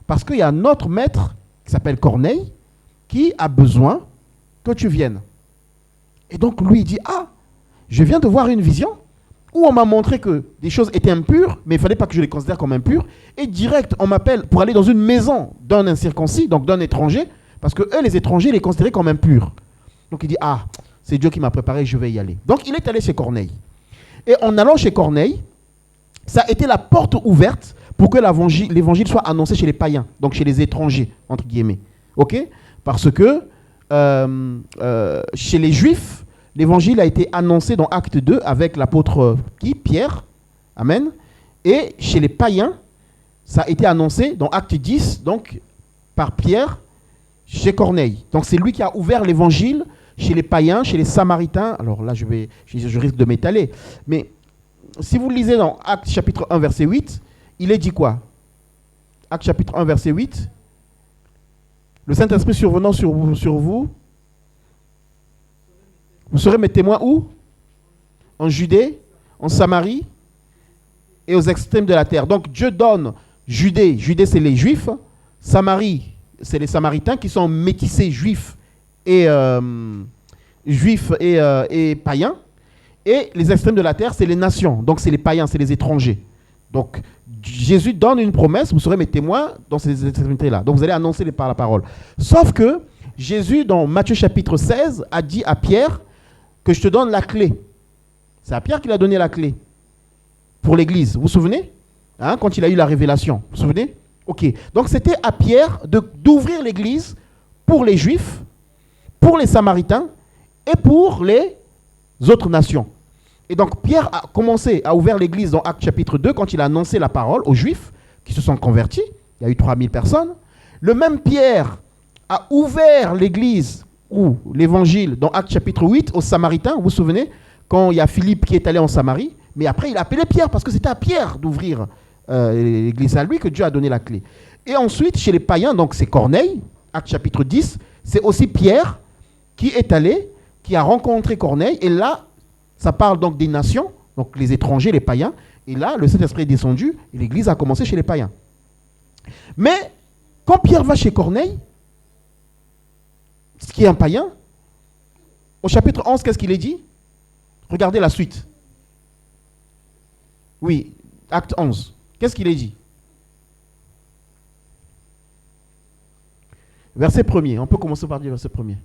parce qu'il y a notre maître qui s'appelle Corneille qui a besoin que tu viennes. Et donc lui il dit, ah, je viens de voir une vision où on m'a montré que des choses étaient impures, mais il ne fallait pas que je les considère comme impures. Et direct, on m'appelle pour aller dans une maison d'un incirconcis, donc d'un étranger, parce que eux, les étrangers, les considéraient comme impurs. Donc il dit, ah, c'est Dieu qui m'a préparé, je vais y aller. Donc il est allé chez Corneille. Et en allant chez Corneille, ça a été la porte ouverte pour que l'évangile soit annoncé chez les païens, donc chez les étrangers, entre guillemets. Ok? Parce que chez les Juifs, l'évangile a été annoncé dans Acte 2 avec l'apôtre Pierre. Amen. Et chez les païens, ça a été annoncé dans Acte 10, donc par Pierre, chez Corneille. Donc c'est lui qui a ouvert l'évangile chez les païens, chez les samaritains. Alors là, je risque de m'étaler. Mais si vous lisez dans Acte chapitre 1, verset 8, il est dit quoi? Acte chapitre 1, verset 8. Le Saint-Esprit survenant sur vous, vous serez mes témoins où? En Judée, en Samarie et aux extrêmes de la terre. Donc Dieu donne Judée c'est les Juifs, Samarie c'est les Samaritains qui sont métissés juifs et païens. Et les extrêmes de la terre, c'est les nations. Donc, c'est les païens, c'est les étrangers. Donc, Jésus donne une promesse, vous serez mes témoins dans ces extrémités-là. Donc, vous allez annoncer par la parole. Sauf que Jésus, dans Matthieu chapitre 16, a dit à Pierre que je te donne la clé. C'est à Pierre qu'il a donné la clé pour l'église. Vous vous souvenez, quand il a eu la révélation. Vous vous souvenez? Ok. Donc, c'était à Pierre d'ouvrir l'église pour les Juifs, pour les Samaritains et pour les autres nations. Et donc, Pierre a commencé à ouvrir l'église dans Actes chapitre 2 quand il a annoncé la parole aux Juifs qui se sont convertis. Il y a eu 3000 personnes. Le même Pierre a ouvert l'église ou l'évangile dans Actes chapitre 8 aux Samaritains. Vous vous souvenez, quand il y a Philippe qui est allé en Samarie, mais après il a appelé Pierre parce que c'était à Pierre d'ouvrir l'église. C'est à lui que Dieu a donné la clé. Et ensuite, chez les païens, donc c'est Corneille, Actes chapitre 10, c'est aussi Pierre qui est allé, qui a rencontré Corneille. Et là, ça parle donc des nations, donc les étrangers, les païens. Et là, le Saint-Esprit est descendu et l'église a commencé chez les païens. Mais quand Pierre va chez Corneille, ce qui est un païen, au chapitre 11, qu'est-ce qu'il est dit? Regardez la suite. Oui, acte 11. Qu'est-ce qu'il est dit? Verset 1er. On peut commencer par dire verset 1er.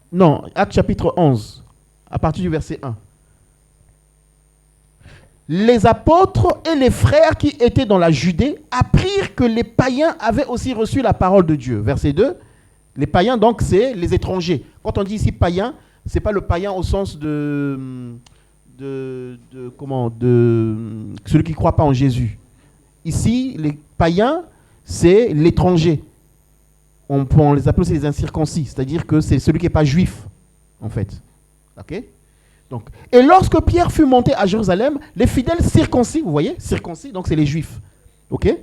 Non, acte chapitre 11, à partir du verset 1. Les apôtres et les frères qui étaient dans la Judée apprirent que les païens avaient aussi reçu la parole de Dieu. Verset 2. Les païens, donc, c'est les étrangers. Quand on dit ici païen, ce n'est pas le païen au sens de celui qui ne croit pas en Jésus. Ici, les païens, c'est l'étranger. On les appelle aussi les incirconcis, c'est-à-dire que c'est celui qui n'est pas juif, en fait. Ok? Donc, et lorsque Pierre fut monté à Jérusalem, les fidèles circoncis, vous voyez, circoncis, donc c'est les juifs. Ok?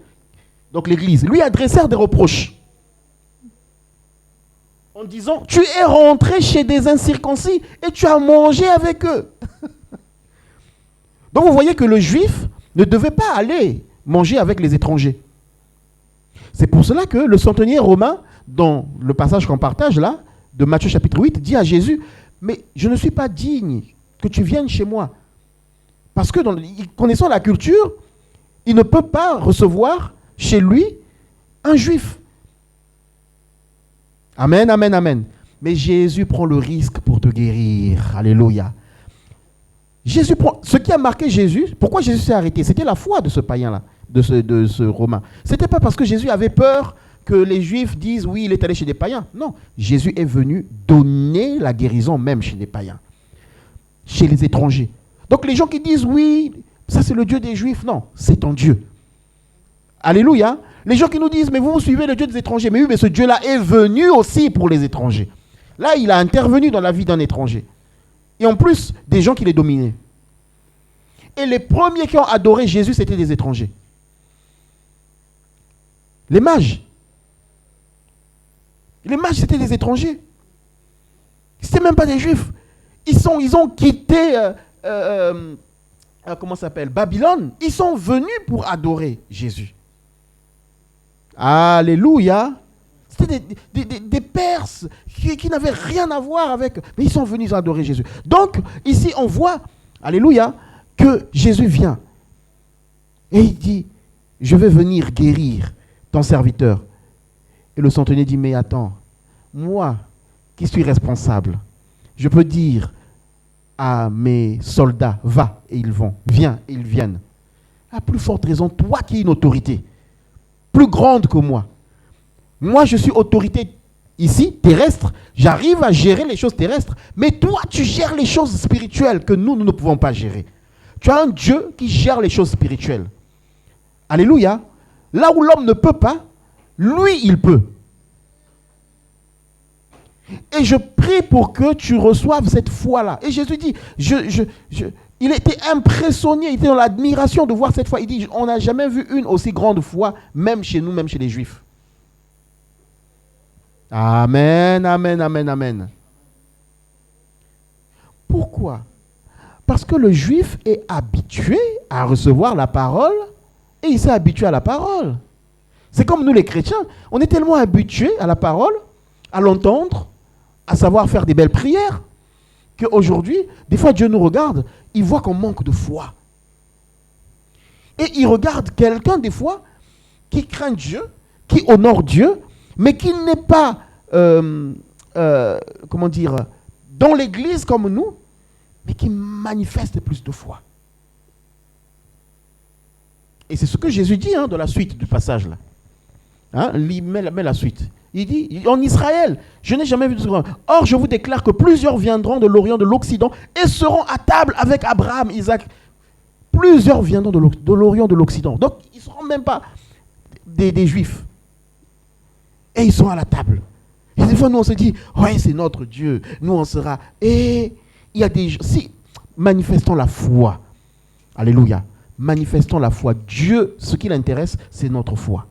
Donc l'église, lui adressèrent des reproches. En disant, tu es rentré chez des incirconcis et tu as mangé avec eux. Donc vous voyez que le juif ne devait pas aller manger avec les étrangers. C'est pour cela que le centenier romain, dans le passage qu'on partage là, de Matthieu chapitre 8, dit à Jésus, mais je ne suis pas digne que tu viennes chez moi. Parce que connaissant la culture, il ne peut pas recevoir chez lui un juif. Amen, amen, amen. Mais Jésus prend le risque pour te guérir. Alléluia. Jésus prend, ce qui a marqué Jésus, pourquoi Jésus s'est arrêté? C'était la foi de ce païen-là, de ce Romain. Ce n'était pas parce que Jésus avait peur que les Juifs disent oui, il est allé chez des païens. Non, Jésus est venu donner la guérison même chez des païens, chez les étrangers. Donc les gens qui disent oui, ça c'est le Dieu des Juifs, non, c'est ton Dieu. Alléluia. Les gens qui nous disent mais vous suivez le Dieu des étrangers. Mais oui, mais ce Dieu-là est venu aussi pour les étrangers. Là, il a intervenu dans la vie d'un étranger. Et en plus, des gens qui les dominaient. Et les premiers qui ont adoré Jésus, c'était des étrangers. Les mages. Les mages, c'était des étrangers. Ce n'étaient même pas des Juifs. Ils ont quitté, comment ça s'appelle, Babylone. Ils sont venus pour adorer Jésus. Alléluia. C'était des Perses qui n'avaient rien à voir avec... Mais ils sont venus adorer Jésus. Donc, ici, on voit, alléluia, que Jésus vient. Et il dit, je vais venir guérir ton serviteur. Et le centenier dit, mais attends, moi, qui suis responsable, je peux dire à mes soldats, va, et ils vont, viens, et ils viennent. À plus forte raison, toi qui es une autorité, plus grande que moi. Moi, je suis autorité ici, terrestre. J'arrive à gérer les choses terrestres. Mais toi, tu gères les choses spirituelles que nous ne pouvons pas gérer. Tu as un Dieu qui gère les choses spirituelles. Alléluia. Là où l'homme ne peut pas, lui, il peut. Et je prie pour que tu reçoives cette foi-là. Et Jésus dit, il était impressionné, il était dans l'admiration de voir cette foi. Il dit, on n'a jamais vu une aussi grande foi, même chez nous, même chez les Juifs. Amen, amen, amen, amen. Pourquoi? Parce que le Juif est habitué à recevoir la parole et il s'est habitué à la parole. C'est comme nous les chrétiens, on est tellement habitués à la parole, à l'entendre, à savoir faire des belles prières, qu'aujourd'hui, des fois Dieu nous regarde, il voit qu'on manque de foi. Et il regarde quelqu'un des fois qui craint Dieu, qui honore Dieu, mais qui n'est pas, comment dire, dans l'église comme nous, mais qui manifeste plus de foi. Et c'est ce que Jésus dit dans la suite du passage là. Il met la suite. Il dit, en Israël, je n'ai jamais vu de ce grand. Or, je vous déclare que plusieurs viendront de l'Orient, de l'Occident, et seront à table avec Abraham, Isaac. Plusieurs viendront de l'Orient, de l'Occident. Donc, ils ne seront même pas des Juifs. Et ils sont à la table. Et des fois, nous, on se dit, ouais, c'est notre Dieu. Nous, on sera. Et il y a des gens. Si, manifestons la foi. Alléluia. Manifestons la foi. Dieu, ce qui l'intéresse, c'est notre foi.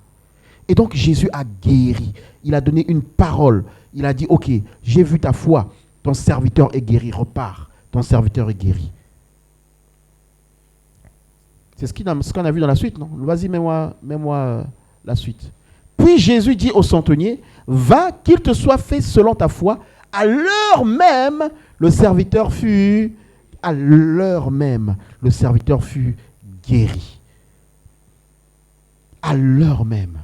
Et donc, Jésus a guéri. Il a donné une parole. Il a dit, ok, j'ai vu ta foi. Ton serviteur est guéri. Repars. Ton serviteur est guéri. C'est ce qu'on a vu dans la suite, non? Vas-y, mets-moi la suite. Puis Jésus dit au centenier, va, qu'il te soit fait selon ta foi. À l'heure même, le serviteur fut guéri. À l'heure même.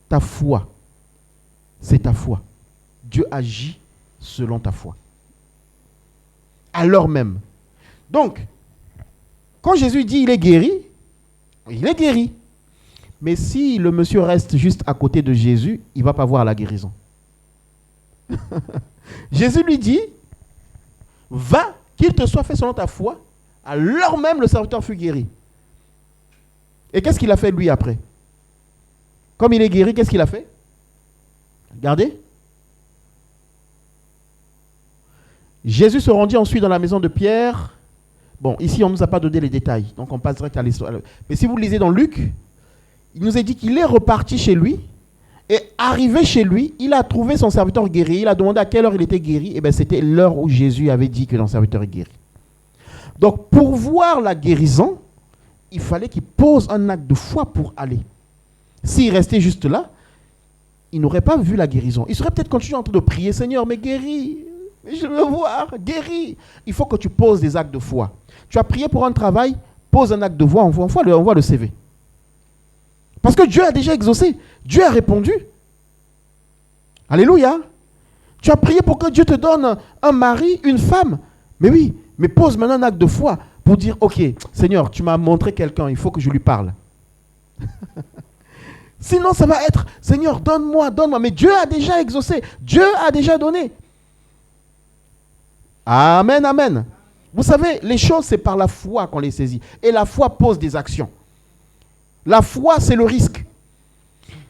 Ta foi, c'est ta foi. Dieu agit selon ta foi. À l'heure même. Donc, quand Jésus dit il est guéri, il est guéri. Mais si le monsieur reste juste à côté de Jésus, il ne va pas voir la guérison. Jésus lui dit, va, qu'il te soit fait selon ta foi. À l'heure même, le serviteur fut guéri. Et qu'est-ce qu'il a fait lui après? Comme il est guéri, qu'est-ce qu'il a fait? Regardez. Jésus se rendit ensuite dans la maison de Pierre. Bon, ici, on ne nous a pas donné les détails, donc on passe direct à l'histoire. Mais si vous lisez dans Luc, il nous est dit qu'il est reparti chez lui, et arrivé chez lui, il a trouvé son serviteur guéri. Il a demandé à quelle heure il était guéri, et bien c'était l'heure où Jésus avait dit que son serviteur est guéri. Donc, pour voir la guérison, il fallait qu'il pose un acte de foi pour aller. S'il restait juste là, il n'aurait pas vu la guérison. Il serait peut-être continué en train de prier, Seigneur, mais guéris, je veux voir, guéris. Il faut que tu poses des actes de foi. Tu as prié pour un travail, pose un acte de foi, on voit le CV. Parce que Dieu a déjà exaucé. Dieu a répondu. Alléluia. Tu as prié pour que Dieu te donne un mari, une femme. Mais oui, mais pose maintenant un acte de foi pour dire, ok, Seigneur, tu m'as montré quelqu'un, il faut que je lui parle. Sinon, ça va être, Seigneur, donne-moi. Mais Dieu a déjà exaucé. Dieu a déjà donné. Amen, amen. Vous savez, les choses, c'est par la foi qu'on les saisit. Et la foi pose des actions. La foi, c'est le risque.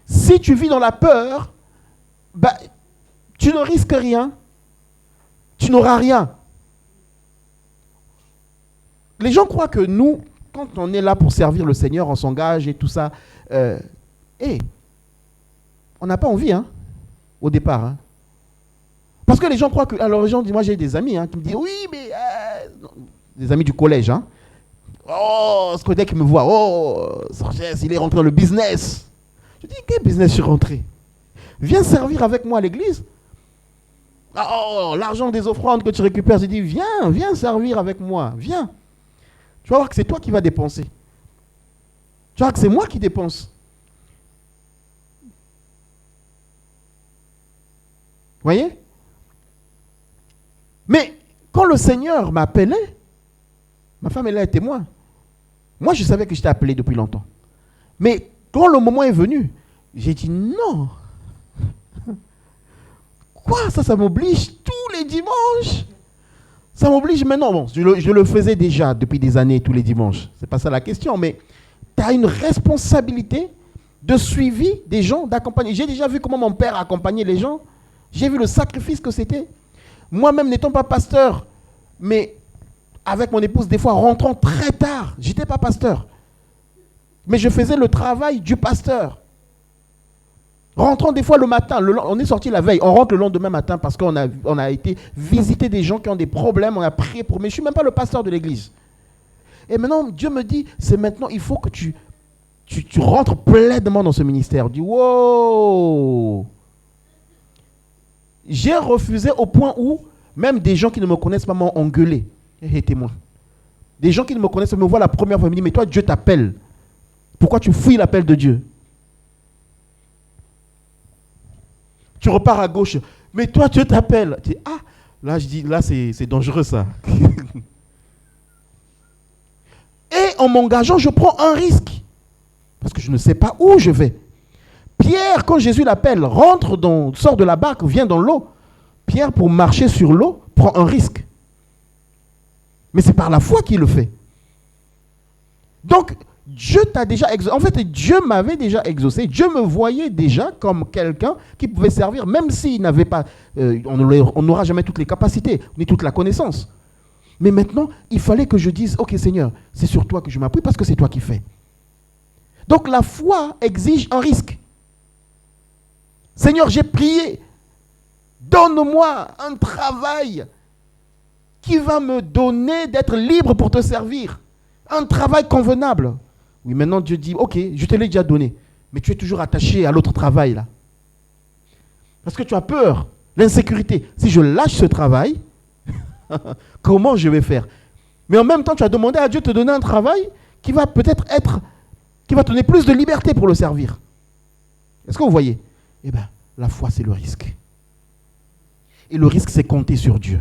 Si tu vis dans la peur, tu ne risques rien. Tu n'auras rien. Les gens croient que nous, quand on est là pour servir le Seigneur, on s'engage et tout ça. On n'a pas envie, au départ. Parce que les gens croient que... Alors les gens disent, moi j'ai des amis qui me disent, oui, mais... des amis du collège. Oh, ce côté qui me voit, oh, Sargès, il est rentré dans le business. Je dis, quel business je suis rentré? Viens servir avec moi à l'église. Oh, l'argent des offrandes que tu récupères, je dis, viens servir avec moi, viens. Tu vas voir que c'est toi qui vas dépenser. Tu vas voir que c'est moi qui dépense. Vous voyez? Mais quand le Seigneur m'appelait, ma femme, elle est témoin. Moi, je savais que j'étais appelé depuis longtemps. Mais quand le moment est venu, j'ai dit non. Quoi? Ça m'oblige tous les dimanches. Ça m'oblige maintenant. Bon, je le faisais déjà depuis des années, tous les dimanches. Ce n'est pas ça la question, mais tu as une responsabilité de suivi des gens, d'accompagner. J'ai déjà vu comment mon père accompagnait les gens. J'ai vu le sacrifice que c'était. Moi-même, n'étant pas pasteur, mais avec mon épouse, des fois, rentrant très tard. Je n'étais pas pasteur. Mais je faisais le travail du pasteur. Rentrant des fois le matin, on est sorti la veille, on rentre le lendemain matin parce qu'on a été visiter des gens qui ont des problèmes, on a prié pour eux. Mais je ne suis même pas le pasteur de l'église. Et maintenant, Dieu me dit, c'est maintenant, il faut que tu rentres pleinement dans ce ministère. Je dis, wow! j'ai refusé au point où même des gens qui ne me connaissent pas m'ont engueulé. Et témoin. Des gens qui ne me connaissent pas me voient la première fois et me disent, mais toi, Dieu t'appelle. Pourquoi tu fouilles l'appel de Dieu? Tu repars à gauche. Mais toi, Dieu t'appelle. Tu dis, ah, là, je dis, là, c'est dangereux, ça. Et en m'engageant, je prends un risque. Parce que je ne sais pas où je vais. Pierre, quand Jésus l'appelle, sort de la barque, vient dans l'eau. Pierre, pour marcher sur l'eau, prend un risque. Mais c'est par la foi qu'il le fait. Donc, Dieu t'a déjà exaucé. En fait, Dieu m'avait déjà exaucé. Dieu me voyait déjà comme quelqu'un qui pouvait servir, même s'il n'avait pas... on n'aura jamais toutes les capacités, ni toute la connaissance. Mais maintenant, il fallait que je dise, ok Seigneur, c'est sur toi que je m'appuie parce que c'est toi qui fais. Donc la foi exige un risque. Seigneur, j'ai prié. Donne-moi un travail qui va me donner d'être libre pour te servir. Un travail convenable. Oui, maintenant Dieu dit, ok, je te l'ai déjà donné. Mais tu es toujours attaché à l'autre travail là. Parce que tu as peur, l'insécurité. Si je lâche ce travail, comment je vais faire? Mais en même temps, tu as demandé à Dieu de te donner un travail qui va peut-être qui va te donner plus de liberté pour le servir. Est-ce que vous voyez? Eh bien, la foi, c'est le risque. Et le risque, c'est compter sur Dieu.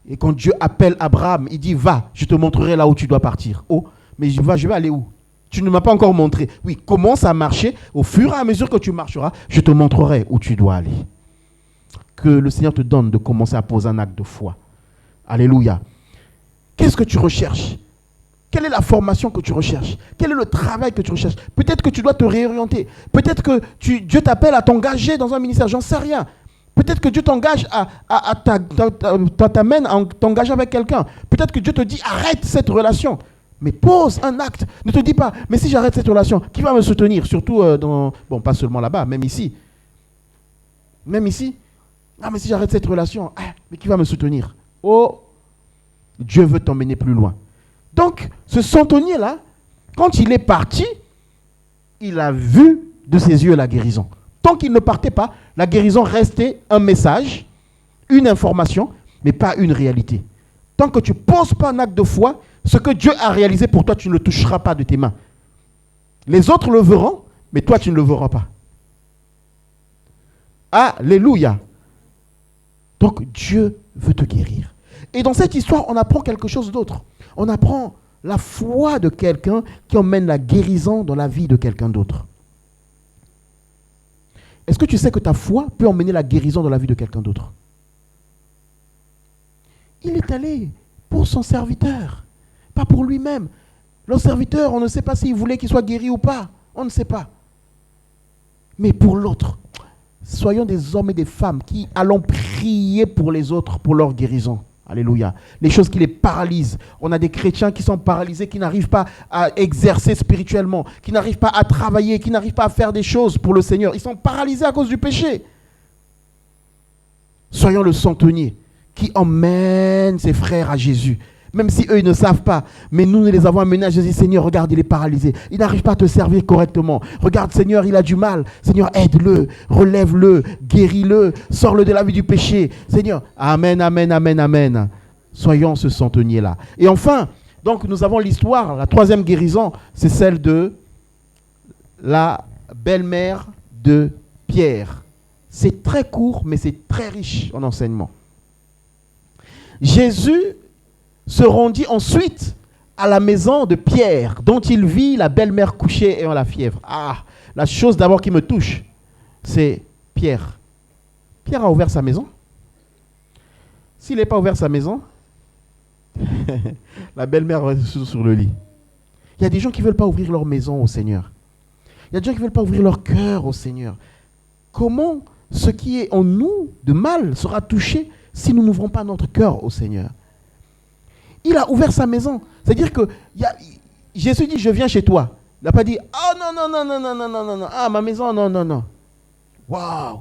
Et quand Dieu appelle Abraham, il dit, va, je te montrerai là où tu dois partir. Oh, mais je vais aller où? Tu ne m'as pas encore montré. Oui, commence à marcher. Au fur et à mesure que tu marcheras, je te montrerai où tu dois aller. Que le Seigneur te donne de commencer à poser un acte de foi. Alléluia. Qu'est-ce que tu recherches? Quelle est la formation que tu recherches? Quel est le travail que tu recherches? Peut-être que tu dois te réorienter. Peut-être que Dieu t'appelle à t'engager dans un ministère. J'en sais rien. Peut-être que Dieu t'engage t'amène à t'engager avec quelqu'un. Peut-être que Dieu te dit arrête cette relation. Mais pose un acte. Ne te dis pas, mais si j'arrête cette relation, qui va me soutenir? Surtout bon, pas seulement là-bas, même ici. Même ici. Ah, mais si j'arrête cette relation, mais qui va me soutenir? Oh, Dieu veut t'emmener plus loin. Donc, ce centenier-là, quand il est parti, il a vu de ses yeux la guérison. Tant qu'il ne partait pas, la guérison restait un message, une information, mais pas une réalité. Tant que tu ne poses pas un acte de foi, ce que Dieu a réalisé pour toi, tu ne le toucheras pas de tes mains. Les autres le verront, mais toi, tu ne le verras pas. Alléluia. Donc, Dieu veut te guérir. Et dans cette histoire, on apprend quelque chose d'autre. On apprend la foi de quelqu'un qui emmène la guérison dans la vie de quelqu'un d'autre. Est-ce que tu sais que ta foi peut emmener la guérison dans la vie de quelqu'un d'autre? Il est allé pour son serviteur, pas pour lui-même. Le serviteur, on ne sait pas s'il voulait qu'il soit guéri ou pas. On ne sait pas. Mais pour l'autre, soyons des hommes et des femmes qui allons prier pour les autres, pour leur guérison. Alléluia. Les choses qui les paralysent. On a des chrétiens qui sont paralysés, qui n'arrivent pas à exercer spirituellement, qui n'arrivent pas à travailler, qui n'arrivent pas à faire des choses pour le Seigneur. Ils sont paralysés à cause du péché. Soyons le centenier qui emmène ses frères à Jésus. Même si eux, ils ne savent pas. Mais nous les avons amenés à Jésus. Seigneur, regarde, il est paralysé. Il n'arrive pas à te servir correctement. Regarde, Seigneur, il a du mal. Seigneur, aide-le, relève-le, guéris-le, sors-le de la vie du péché. Seigneur, amen, amen, amen, amen. Soyons ce centenier-là. Et enfin, donc nous avons l'histoire, la troisième guérison, c'est celle de la belle-mère de Pierre. C'est très court, mais c'est très riche en enseignement. Jésus se rendit ensuite à la maison de Pierre, dont il vit la belle-mère couchée et en la fièvre. La chose d'abord qui me touche, c'est Pierre. Pierre a ouvert sa maison. S'il n'a pas ouvert sa maison, la belle-mère va sur le lit. Il y a des gens qui ne veulent pas ouvrir leur maison au Seigneur. Il y a des gens qui ne veulent pas ouvrir leur cœur au Seigneur. Comment ce qui est en nous de mal sera touché si nous n'ouvrons pas notre cœur au Seigneur? Il a ouvert sa maison. C'est-à-dire que Jésus dit, je viens chez toi. Il n'a pas dit, non, ma maison, non. Waouh!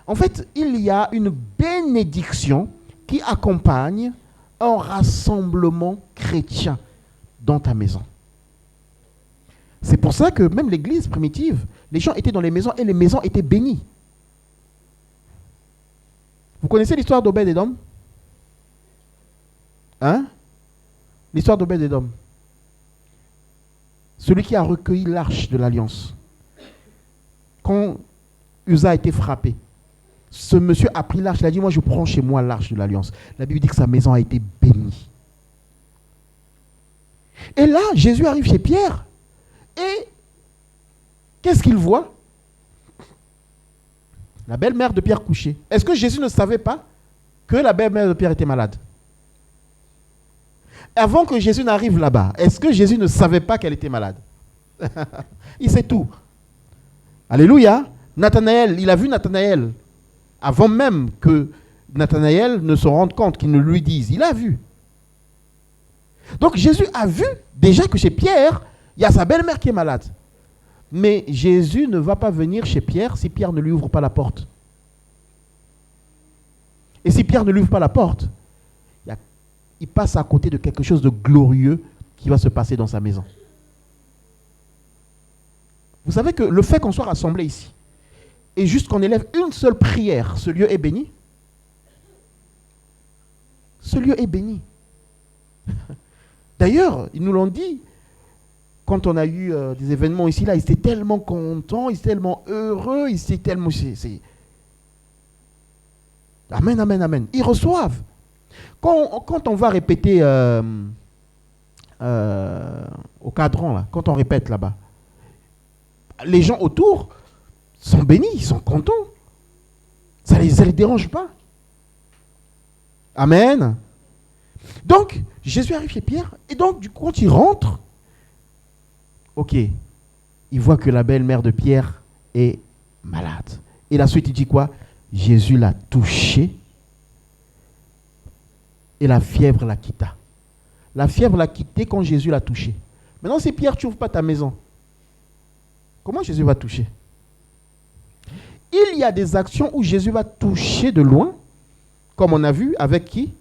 En fait, il y a une bénédiction qui accompagne un rassemblement chrétien dans ta maison. C'est pour ça que même l'église primitive, les gens étaient dans les maisons et les maisons étaient bénies. Vous connaissez l'histoire d'Obed-Édom? Hein? L'histoire d'Obed-Édom. Celui qui a recueilli l'arche de l'alliance. Quand Uza a été frappé, ce monsieur a pris l'arche, il a dit, moi je prends chez moi l'arche de l'alliance. La Bible dit que sa maison a été bénie. Et là, Jésus arrive chez Pierre, et qu'est-ce qu'il voit? La belle-mère de Pierre couchée. Est-ce que Jésus ne savait pas que la belle-mère de Pierre était malade? Avant que Jésus n'arrive là-bas, est-ce que Jésus ne savait pas qu'elle était malade? Il sait tout. Alléluia. Nathanaël, il a vu Nathanaël avant même que Nathanaël ne se rende compte, qu'il ne lui dise. Il a vu. Donc Jésus a vu déjà que chez Pierre, il y a sa belle-mère qui est malade. Mais Jésus ne va pas venir chez Pierre si Pierre ne lui ouvre pas la porte. Et si Pierre ne lui ouvre pas la porte, il passe à côté de quelque chose de glorieux qui va se passer dans sa maison. Vous savez que le fait qu'on soit rassemblés ici, et juste qu'on élève une seule prière, ce lieu est béni. Ce lieu est béni. D'ailleurs, ils nous l'ont dit, quand on a eu des événements ici, là, ils étaient tellement contents, ils étaient tellement heureux, ils étaient tellement... Amen, amen, amen. Ils reçoivent. Quand on va répéter au cadran, là, quand on répète là-bas, les gens autour sont bénis, ils sont contents. Ça ne les dérange pas. Amen. Donc, Jésus arrive chez Pierre, et donc, du coup, quand il rentre, ok, il voit que la belle-mère de Pierre est malade. Et la suite, il dit quoi? Jésus l'a touché, et la fièvre l'a quitta. La fièvre l'a quitté quand Jésus l'a touché. Maintenant, si Pierre, tu n'ouvres pas ta maison, comment Jésus va toucher? Il y a des actions où Jésus va toucher de loin, comme on a vu avec qui?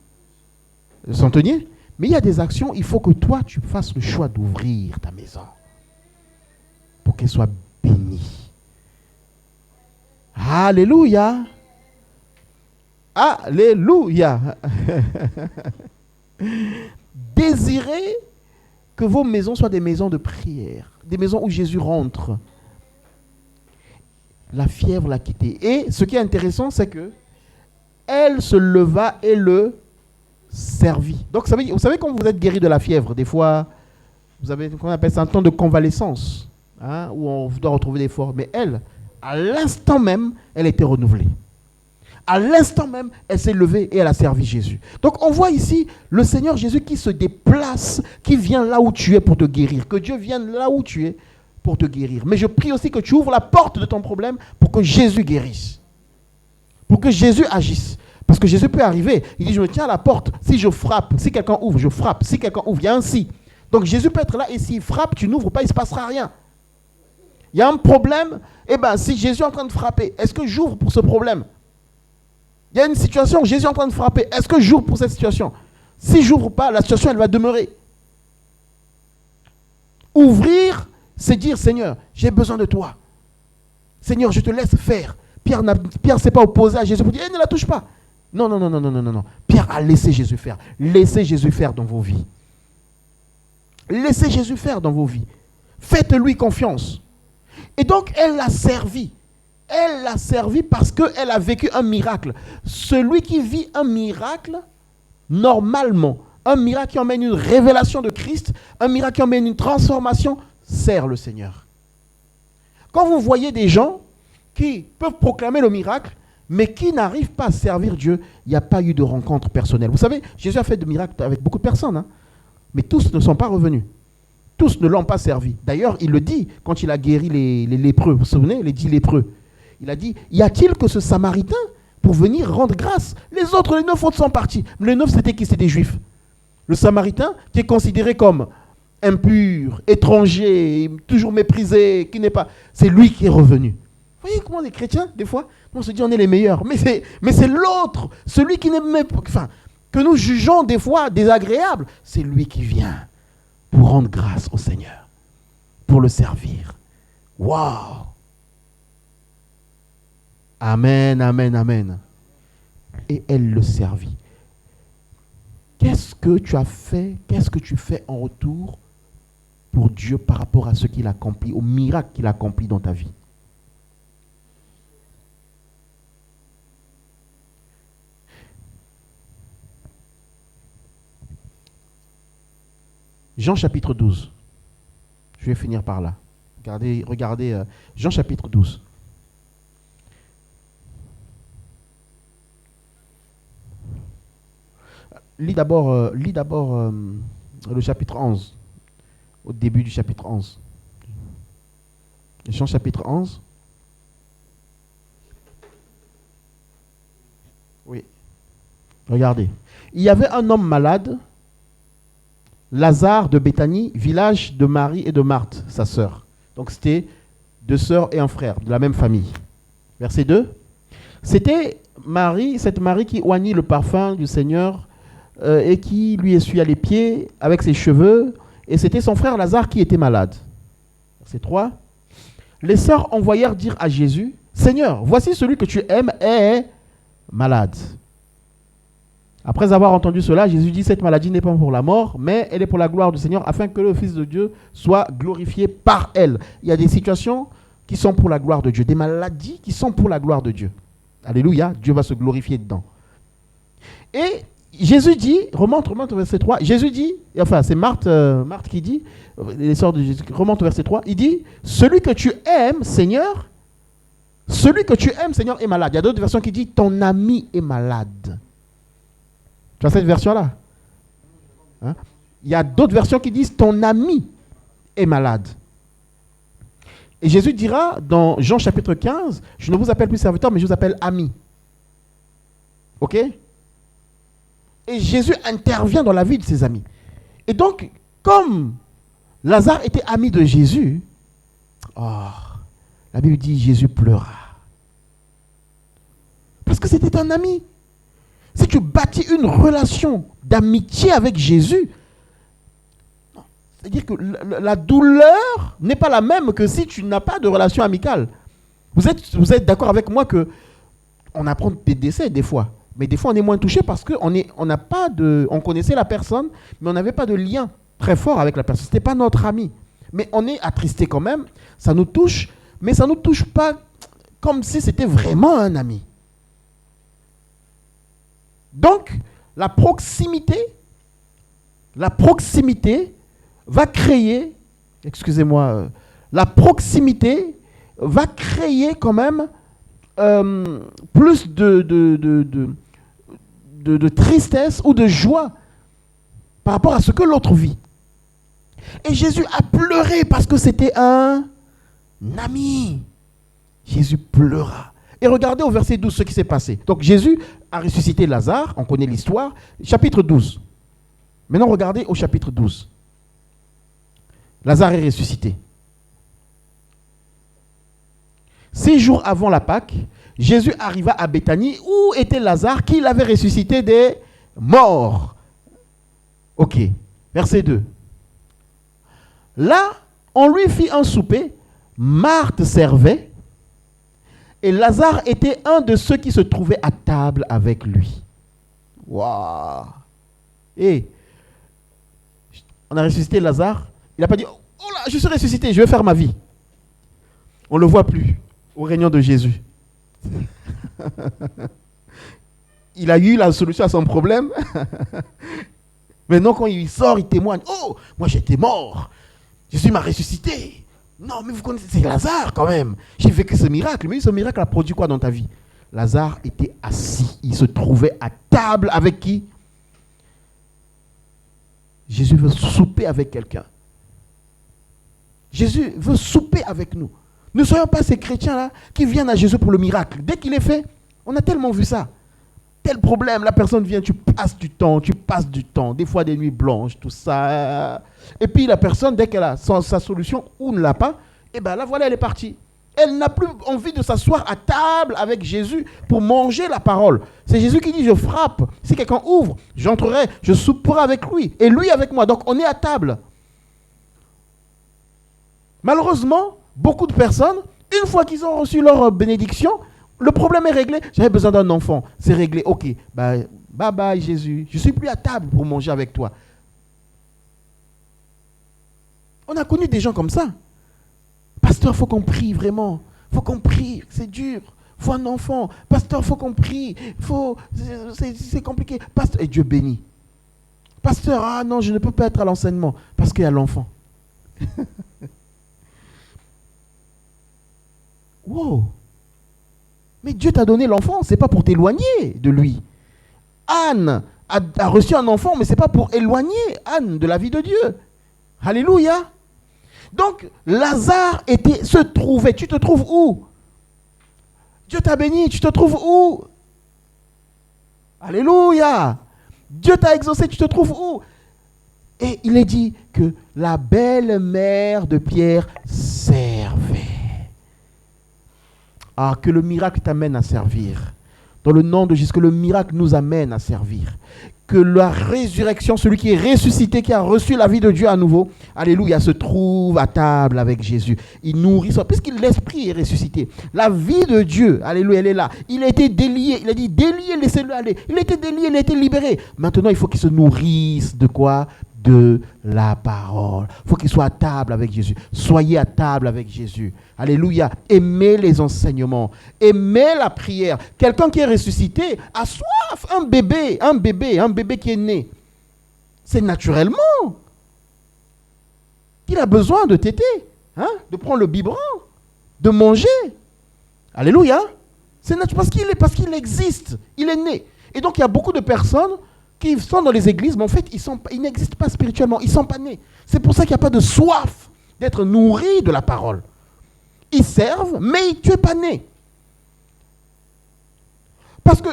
Le centenier. Mais il y a des actions, il faut que toi, tu fasses le choix d'ouvrir ta maison pour qu'elle soit bénie. Alléluia. Alléluia. Désirez que vos maisons soient des maisons de prière, des maisons où Jésus rentre. La fièvre l'a quitté. Et ce qui est intéressant, c'est que elle se leva et le servit. Donc, vous savez quand vous êtes guéri de la fièvre, des fois, vous avez, on appelle ça un temps de convalescence, hein, où on doit retrouver des forces. Mais elle, à l'instant même, elle était renouvelée. À l'instant même, elle s'est levée et elle a servi Jésus. Donc, on voit ici le Seigneur Jésus qui se déplace, qui vient là où tu es pour te guérir. Que Dieu vienne là où tu es pour te guérir. Mais je prie aussi que tu ouvres la porte de ton problème pour que Jésus guérisse. Pour que Jésus agisse. Parce que Jésus peut arriver. Il dit, je me tiens à la porte. Si je frappe, si quelqu'un ouvre, je frappe. Si quelqu'un ouvre, il y a un si. Donc Jésus peut être là et s'il frappe, tu n'ouvres pas, il ne se passera rien. Il y a un problème. Eh bien, si Jésus est en train de frapper, est-ce que j'ouvre pour ce problème? Il y a une situation, Jésus est en train de frapper. Est-ce que j'ouvre pour cette situation? Si je n'ouvre pas, la situation, elle va demeurer. Ouvrir, c'est dire, Seigneur, j'ai besoin de toi. Seigneur, je te laisse faire. Pierre ne s'est pas opposé à Jésus pour dire, ne la touche pas. Non, non, non, non, non, non, non. Pierre a laissé Jésus faire. Laissez Jésus faire dans vos vies. Laissez Jésus faire dans vos vies. Faites-lui confiance. Et donc, elle l'a servi. Elle l'a servi parce qu'elle a vécu un miracle. Celui qui vit un miracle, normalement, un miracle qui emmène une révélation de Christ, un miracle qui emmène une transformation, sert le Seigneur. Quand vous voyez des gens qui peuvent proclamer le miracle, mais qui n'arrivent pas à servir Dieu, il n'y a pas eu de rencontre personnelle. Vous savez, Jésus a fait des miracles avec beaucoup de personnes, hein, mais tous ne sont pas revenus. Tous ne l'ont pas servi. D'ailleurs, il le dit quand il a guéri les lépreux. Vous vous souvenez, les 10 lépreux. Il a dit, y a-t-il que ce Samaritain pour venir rendre grâce? Les autres, les 9 autres sont partis. Les 9, c'était qui? C'était des Juifs. Le Samaritain, qui est considéré comme impur, étranger, toujours méprisé, qui n'est pas... C'est lui qui est revenu. Vous voyez comment les chrétiens, des fois, on se dit on est les meilleurs. Mais c'est l'autre, celui qui n'est même... Enfin, que nous jugeons des fois désagréable. C'est lui qui vient pour rendre grâce au Seigneur, pour le servir. Waouh! Amen, amen, amen. et elle le servit. Qu'est-ce que tu as fait, qu'est-ce que tu fais en retour pour Dieu par rapport à ce qu'il accomplit, au miracle qu'il accomplit dans ta vie? Jean chapitre 12. Je vais finir par là. Regardez Jean chapitre 12. Lis d'abord le chapitre 11, au début du chapitre 11. Jean chapitre 11. Oui. Regardez. Il y avait un homme malade, Lazare de Béthanie, village de Marie et de Marthe, sa sœur. Donc c'était 2 sœurs et un frère, de la même famille. Verset 2. C'était cette Marie qui oignit le parfum du Seigneur et qui lui essuya les pieds avec ses cheveux. Et c'était son frère Lazare qui était malade. Verset 3. Les sœurs envoyèrent dire à Jésus, « Seigneur, voici celui que tu aimes est malade. » Après avoir entendu cela, Jésus dit, « Cette maladie n'est pas pour la mort, mais elle est pour la gloire du Seigneur, afin que le Fils de Dieu soit glorifié par elle. » Il y a des situations qui sont pour la gloire de Dieu, des maladies qui sont pour la gloire de Dieu. Alléluia, Dieu va se glorifier dedans. Et Jésus dit, remonte au verset 3, Jésus dit, enfin c'est Marthe qui dit, les sœurs de Jésus, remonte au verset 3, il dit, « Celui que tu aimes, Seigneur, est malade. » Il y a d'autres versions qui disent, « Ton ami est malade. » Tu as cette version-là, hein? Il y a d'autres versions qui disent, « Ton ami est malade. » Et Jésus dira dans Jean chapitre 15, « Je ne vous appelle plus serviteur, mais je vous appelle ami. » Ok? Et Jésus intervient dans la vie de ses amis. Et donc, comme Lazare était ami de Jésus, la Bible dit Jésus pleura. Parce que c'était un ami. Si tu bâtis une relation d'amitié avec Jésus, c'est-à-dire que la douleur n'est pas la même que si tu n'as pas de relation amicale. Vous êtes d'accord avec moi qu'on apprend des décès des fois. Mais des fois, on est moins touché parce qu'on connaissait la personne, mais on n'avait pas de lien très fort avec la personne. Ce n'était pas notre ami. Mais on est attristé quand même. Ça nous touche, mais ça ne nous touche pas comme si c'était vraiment un ami. Donc, la proximité va créer, la proximité va créer quand même plus de tristesse ou de joie par rapport à ce que l'autre vit. Et Jésus a pleuré parce que c'était un ami. Jésus pleura. Et regardez au verset 12 ce qui s'est passé. Donc Jésus a ressuscité Lazare, on connaît l'histoire, chapitre 12. Maintenant regardez au chapitre 12. Lazare est ressuscité. 6 jours avant la Pâque, Jésus arriva à Béthanie où était Lazare qui l'avait ressuscité des morts. Ok, verset 2. Là, on lui fit un souper, Marthe servait, et Lazare était un de ceux qui se trouvaient à table avec lui. Waouh! Et on a ressuscité Lazare, il n'a pas dit, oh là, je suis ressuscité, je vais faire ma vie. On ne le voit plus au réunion de Jésus. Il a eu la solution à son problème. Maintenant, quand il sort, il témoigne. Oh, moi j'étais mort. Jésus m'a ressuscité. Non, mais vous connaissez, c'est Lazare quand même. J'ai vécu ce miracle. Mais ce miracle a produit quoi dans ta vie? Lazare était assis. Il se trouvait à table avec qui? Jésus veut souper avec quelqu'un. Jésus veut souper avec nous. Ne soyons pas ces chrétiens-là qui viennent à Jésus pour le miracle. Dès qu'il est fait, on a tellement vu ça. Tel problème, la personne vient, tu passes du temps, des fois des nuits blanches, tout ça. Et puis la personne, dès qu'elle a sa solution ou ne l'a pas, et bien là, voilà, elle est partie. Elle n'a plus envie de s'asseoir à table avec Jésus pour manger la parole. C'est Jésus qui dit, je frappe. Si quelqu'un ouvre, j'entrerai, je souperai avec lui et lui avec moi. Donc on est à table. Malheureusement, beaucoup de personnes, une fois qu'ils ont reçu leur bénédiction, Le problème est réglé. J'avais besoin d'un enfant. C'est réglé. Ok, bye bye Jésus. Je ne suis plus à table pour manger avec toi. On a connu des gens comme ça. Pasteur, il faut qu'on prie vraiment. Il faut qu'on prie. C'est dur. Il faut un enfant. Pasteur, il faut qu'on prie. C'est compliqué. Pasteur, et Dieu bénit. Pasteur, ah non, je ne peux pas être à l'enseignement parce qu'il y a l'enfant. Wow. Mais Dieu t'a donné l'enfant, ce n'est pas pour t'éloigner de lui. Anne a reçu un enfant, mais ce n'est pas pour éloigner Anne de la vie de Dieu. Alléluia. Donc, Lazare se trouvait. Tu te trouves où? Dieu t'a béni, tu te trouves où? Alléluia. Dieu t'a exaucé, tu te trouves où? Et il est dit que la belle-mère de Pierre servait. Ah, que le miracle t'amène à servir. Dans le nom de Jésus, que le miracle nous amène à servir. Que la résurrection, celui qui est ressuscité, qui a reçu la vie de Dieu à nouveau, alléluia, se trouve à table avec Jésus. Il nourrit ça, puisque l'esprit est ressuscité. La vie de Dieu, alléluia, elle est là. Il a été délié, il a dit délié, laissez-le aller. Il a été délié, il a été libéré. Maintenant, il faut qu'il se nourrisse de quoi? De la parole. Il faut qu'il soit à table avec Jésus. Soyez à table avec Jésus. Alléluia. Aimez les enseignements. Aimez la prière. Quelqu'un qui est ressuscité a soif. Un bébé qui est né. C'est naturellement. Il a besoin de téter, de prendre le biberon, de manger. Alléluia. C'est naturel parce qu'il existe. Il est né. Et donc il y a beaucoup de personnes qui sont dans les églises, mais en fait, ils n'existent pas spirituellement, ils ne sont pas nés. C'est pour ça qu'il n'y a pas de soif d'être nourri de la parole. Ils servent, mais tu n'es pas né. Parce que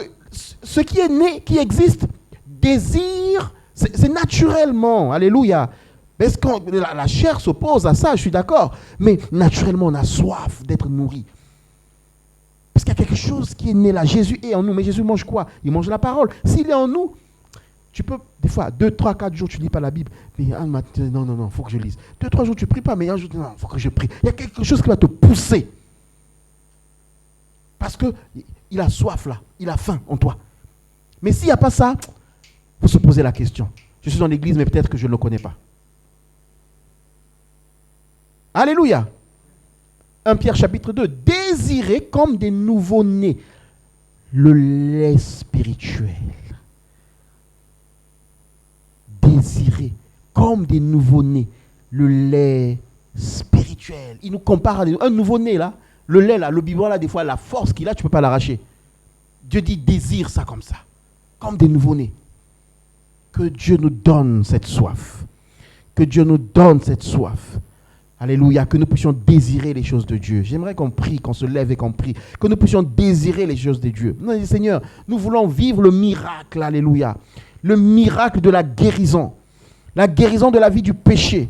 ce qui est né, qui existe, désire, c'est naturellement, alléluia. Parce que la chair s'oppose à ça, je suis d'accord, mais naturellement, on a soif d'être nourri. Parce qu'il y a quelque chose qui est né là. Jésus est en nous, mais Jésus mange quoi? Il mange la parole. S'il est en nous, tu peux, des fois, 2, 3, 4 jours, tu ne lis pas la Bible. Mais un matin, non, il faut que je lise. 2, 3 jours, tu ne pries pas, mais un jour, non, il faut que je prie. Il y a quelque chose qui va te pousser. Parce qu'il a soif là, il a faim en toi. Mais s'il n'y a pas ça, il faut se poser la question. Je suis dans l'église, mais peut-être que je ne le connais pas. Alléluia. 1 Pierre chapitre 2. Désirez comme des nouveaux-nés le lait spirituel. Désirer comme des nouveaux-nés le lait spirituel. Il nous compare à un nouveau-né là, le lait là, le biberon là, des fois la force qu'il a, tu ne peux pas l'arracher. Dieu dit désire ça comme ça, comme des nouveaux-nés. Que Dieu nous donne cette soif. Que Dieu nous donne cette soif. Alléluia, que nous puissions désirer les choses de Dieu. J'aimerais qu'on prie, qu'on se lève et qu'on prie. Que nous puissions désirer les choses de Dieu. Non, Seigneur, nous voulons vivre le miracle, alléluia. Le miracle de la guérison de la vie du péché,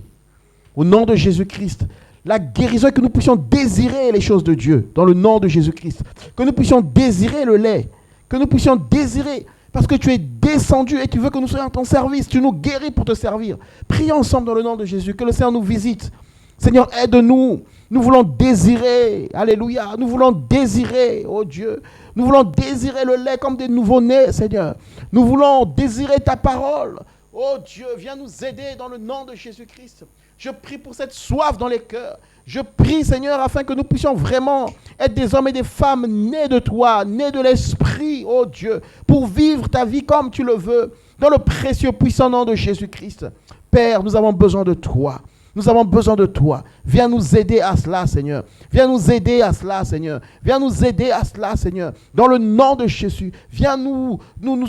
au nom de Jésus-Christ. La guérison, que nous puissions désirer les choses de Dieu, dans le nom de Jésus-Christ. Que nous puissions désirer le lait, que nous puissions désirer, parce que tu es descendu et tu veux que nous soyons à ton service, tu nous guéris pour te servir. Prions ensemble dans le nom de Jésus, que le Seigneur nous visite. Seigneur, aide-nous. Nous voulons désirer, alléluia, nous voulons désirer, oh Dieu, nous voulons désirer le lait comme des nouveaux-nés, Seigneur. Nous voulons désirer ta parole. Oh Dieu, viens nous aider dans le nom de Jésus-Christ. Je prie pour cette soif dans les cœurs. Je prie, Seigneur, afin que nous puissions vraiment être des hommes et des femmes nés de toi, nés de l'Esprit, oh Dieu, pour vivre ta vie comme tu le veux, dans le précieux, puissant nom de Jésus-Christ. Père, nous avons besoin de toi. Nous avons besoin de toi. Viens nous aider à cela, Seigneur. Viens nous aider à cela, Seigneur. Viens nous aider à cela, Seigneur. Dans le nom de Jésus, viens nous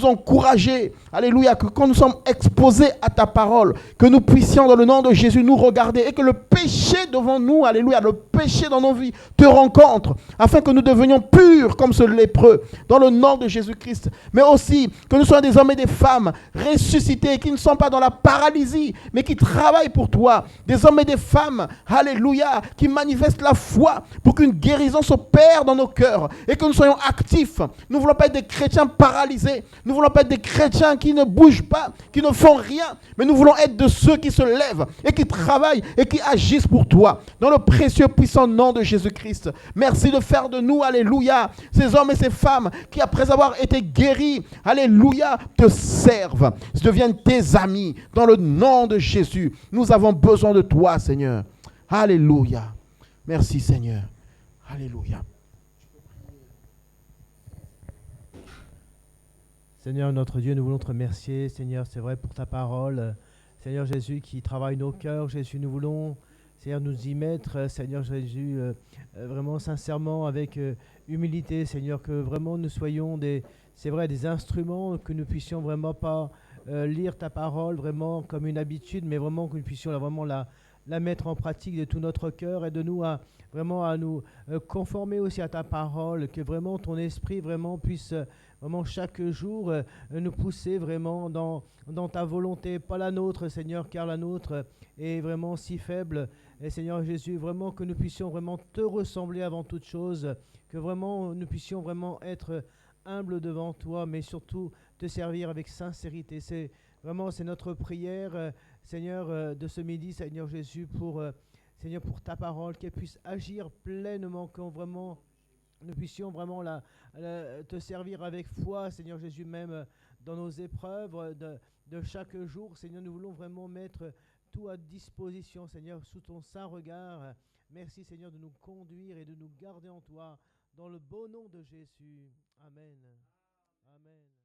encourager. Alléluia. Que quand nous sommes exposés à ta parole, que nous puissions, dans le nom de Jésus, nous regarder et que le péché devant nous, alléluia, le péché dans nos vies te rencontre, afin que nous devenions purs comme ce lépreux, dans le nom de Jésus-Christ. Mais aussi que nous soyons des hommes et des femmes ressuscités, qui ne sont pas dans la paralysie, mais qui travaillent pour toi. Des des hommes et des femmes, alléluia, qui manifestent la foi pour qu'une guérison s'opère dans nos cœurs et que nous soyons actifs. Nous ne voulons pas être des chrétiens paralysés. Nous ne voulons pas être des chrétiens qui ne bougent pas, qui ne font rien, mais nous voulons être de ceux qui se lèvent et qui travaillent et qui agissent pour toi. Dans le précieux puissant nom de Jésus-Christ. Merci de faire de nous, alléluia, ces hommes et ces femmes qui, après avoir été guéris, alléluia, te servent, deviennent tes amis. Dans le nom de Jésus, nous avons besoin de toi, Seigneur. Alléluia. Merci, Seigneur. Alléluia. Seigneur notre Dieu, nous voulons te remercier, Seigneur, c'est vrai pour ta parole. Seigneur Jésus qui travaille nos cœurs, Jésus, nous voulons, Seigneur, nous y mettre, Seigneur Jésus, vraiment sincèrement, avec humilité, Seigneur, que vraiment nous soyons des instruments, que nous puissions vraiment pas lire ta parole vraiment comme une habitude, mais vraiment que nous puissions vraiment la mettre en pratique de tout notre cœur et de nous à nous conformer aussi à ta parole, que vraiment ton esprit vraiment puisse vraiment chaque jour nous pousser vraiment dans ta volonté, pas la nôtre, Seigneur, car la nôtre est vraiment si faible. Et Seigneur Jésus, vraiment que nous puissions vraiment te ressembler avant toute chose, que vraiment nous puissions vraiment être humbles devant toi, mais surtout te servir avec sincérité. C'est notre prière, Seigneur, de ce midi, Seigneur Jésus, Seigneur, pour ta parole, qu'elle puisse agir pleinement, qu'on vraiment nous puissions vraiment te servir avec foi, Seigneur Jésus, même dans nos épreuves de chaque jour. Seigneur, nous voulons vraiment mettre tout à disposition, Seigneur, sous ton saint regard. Merci, Seigneur, de nous conduire et de nous garder en toi, dans le beau nom de Jésus. Amen. Amen.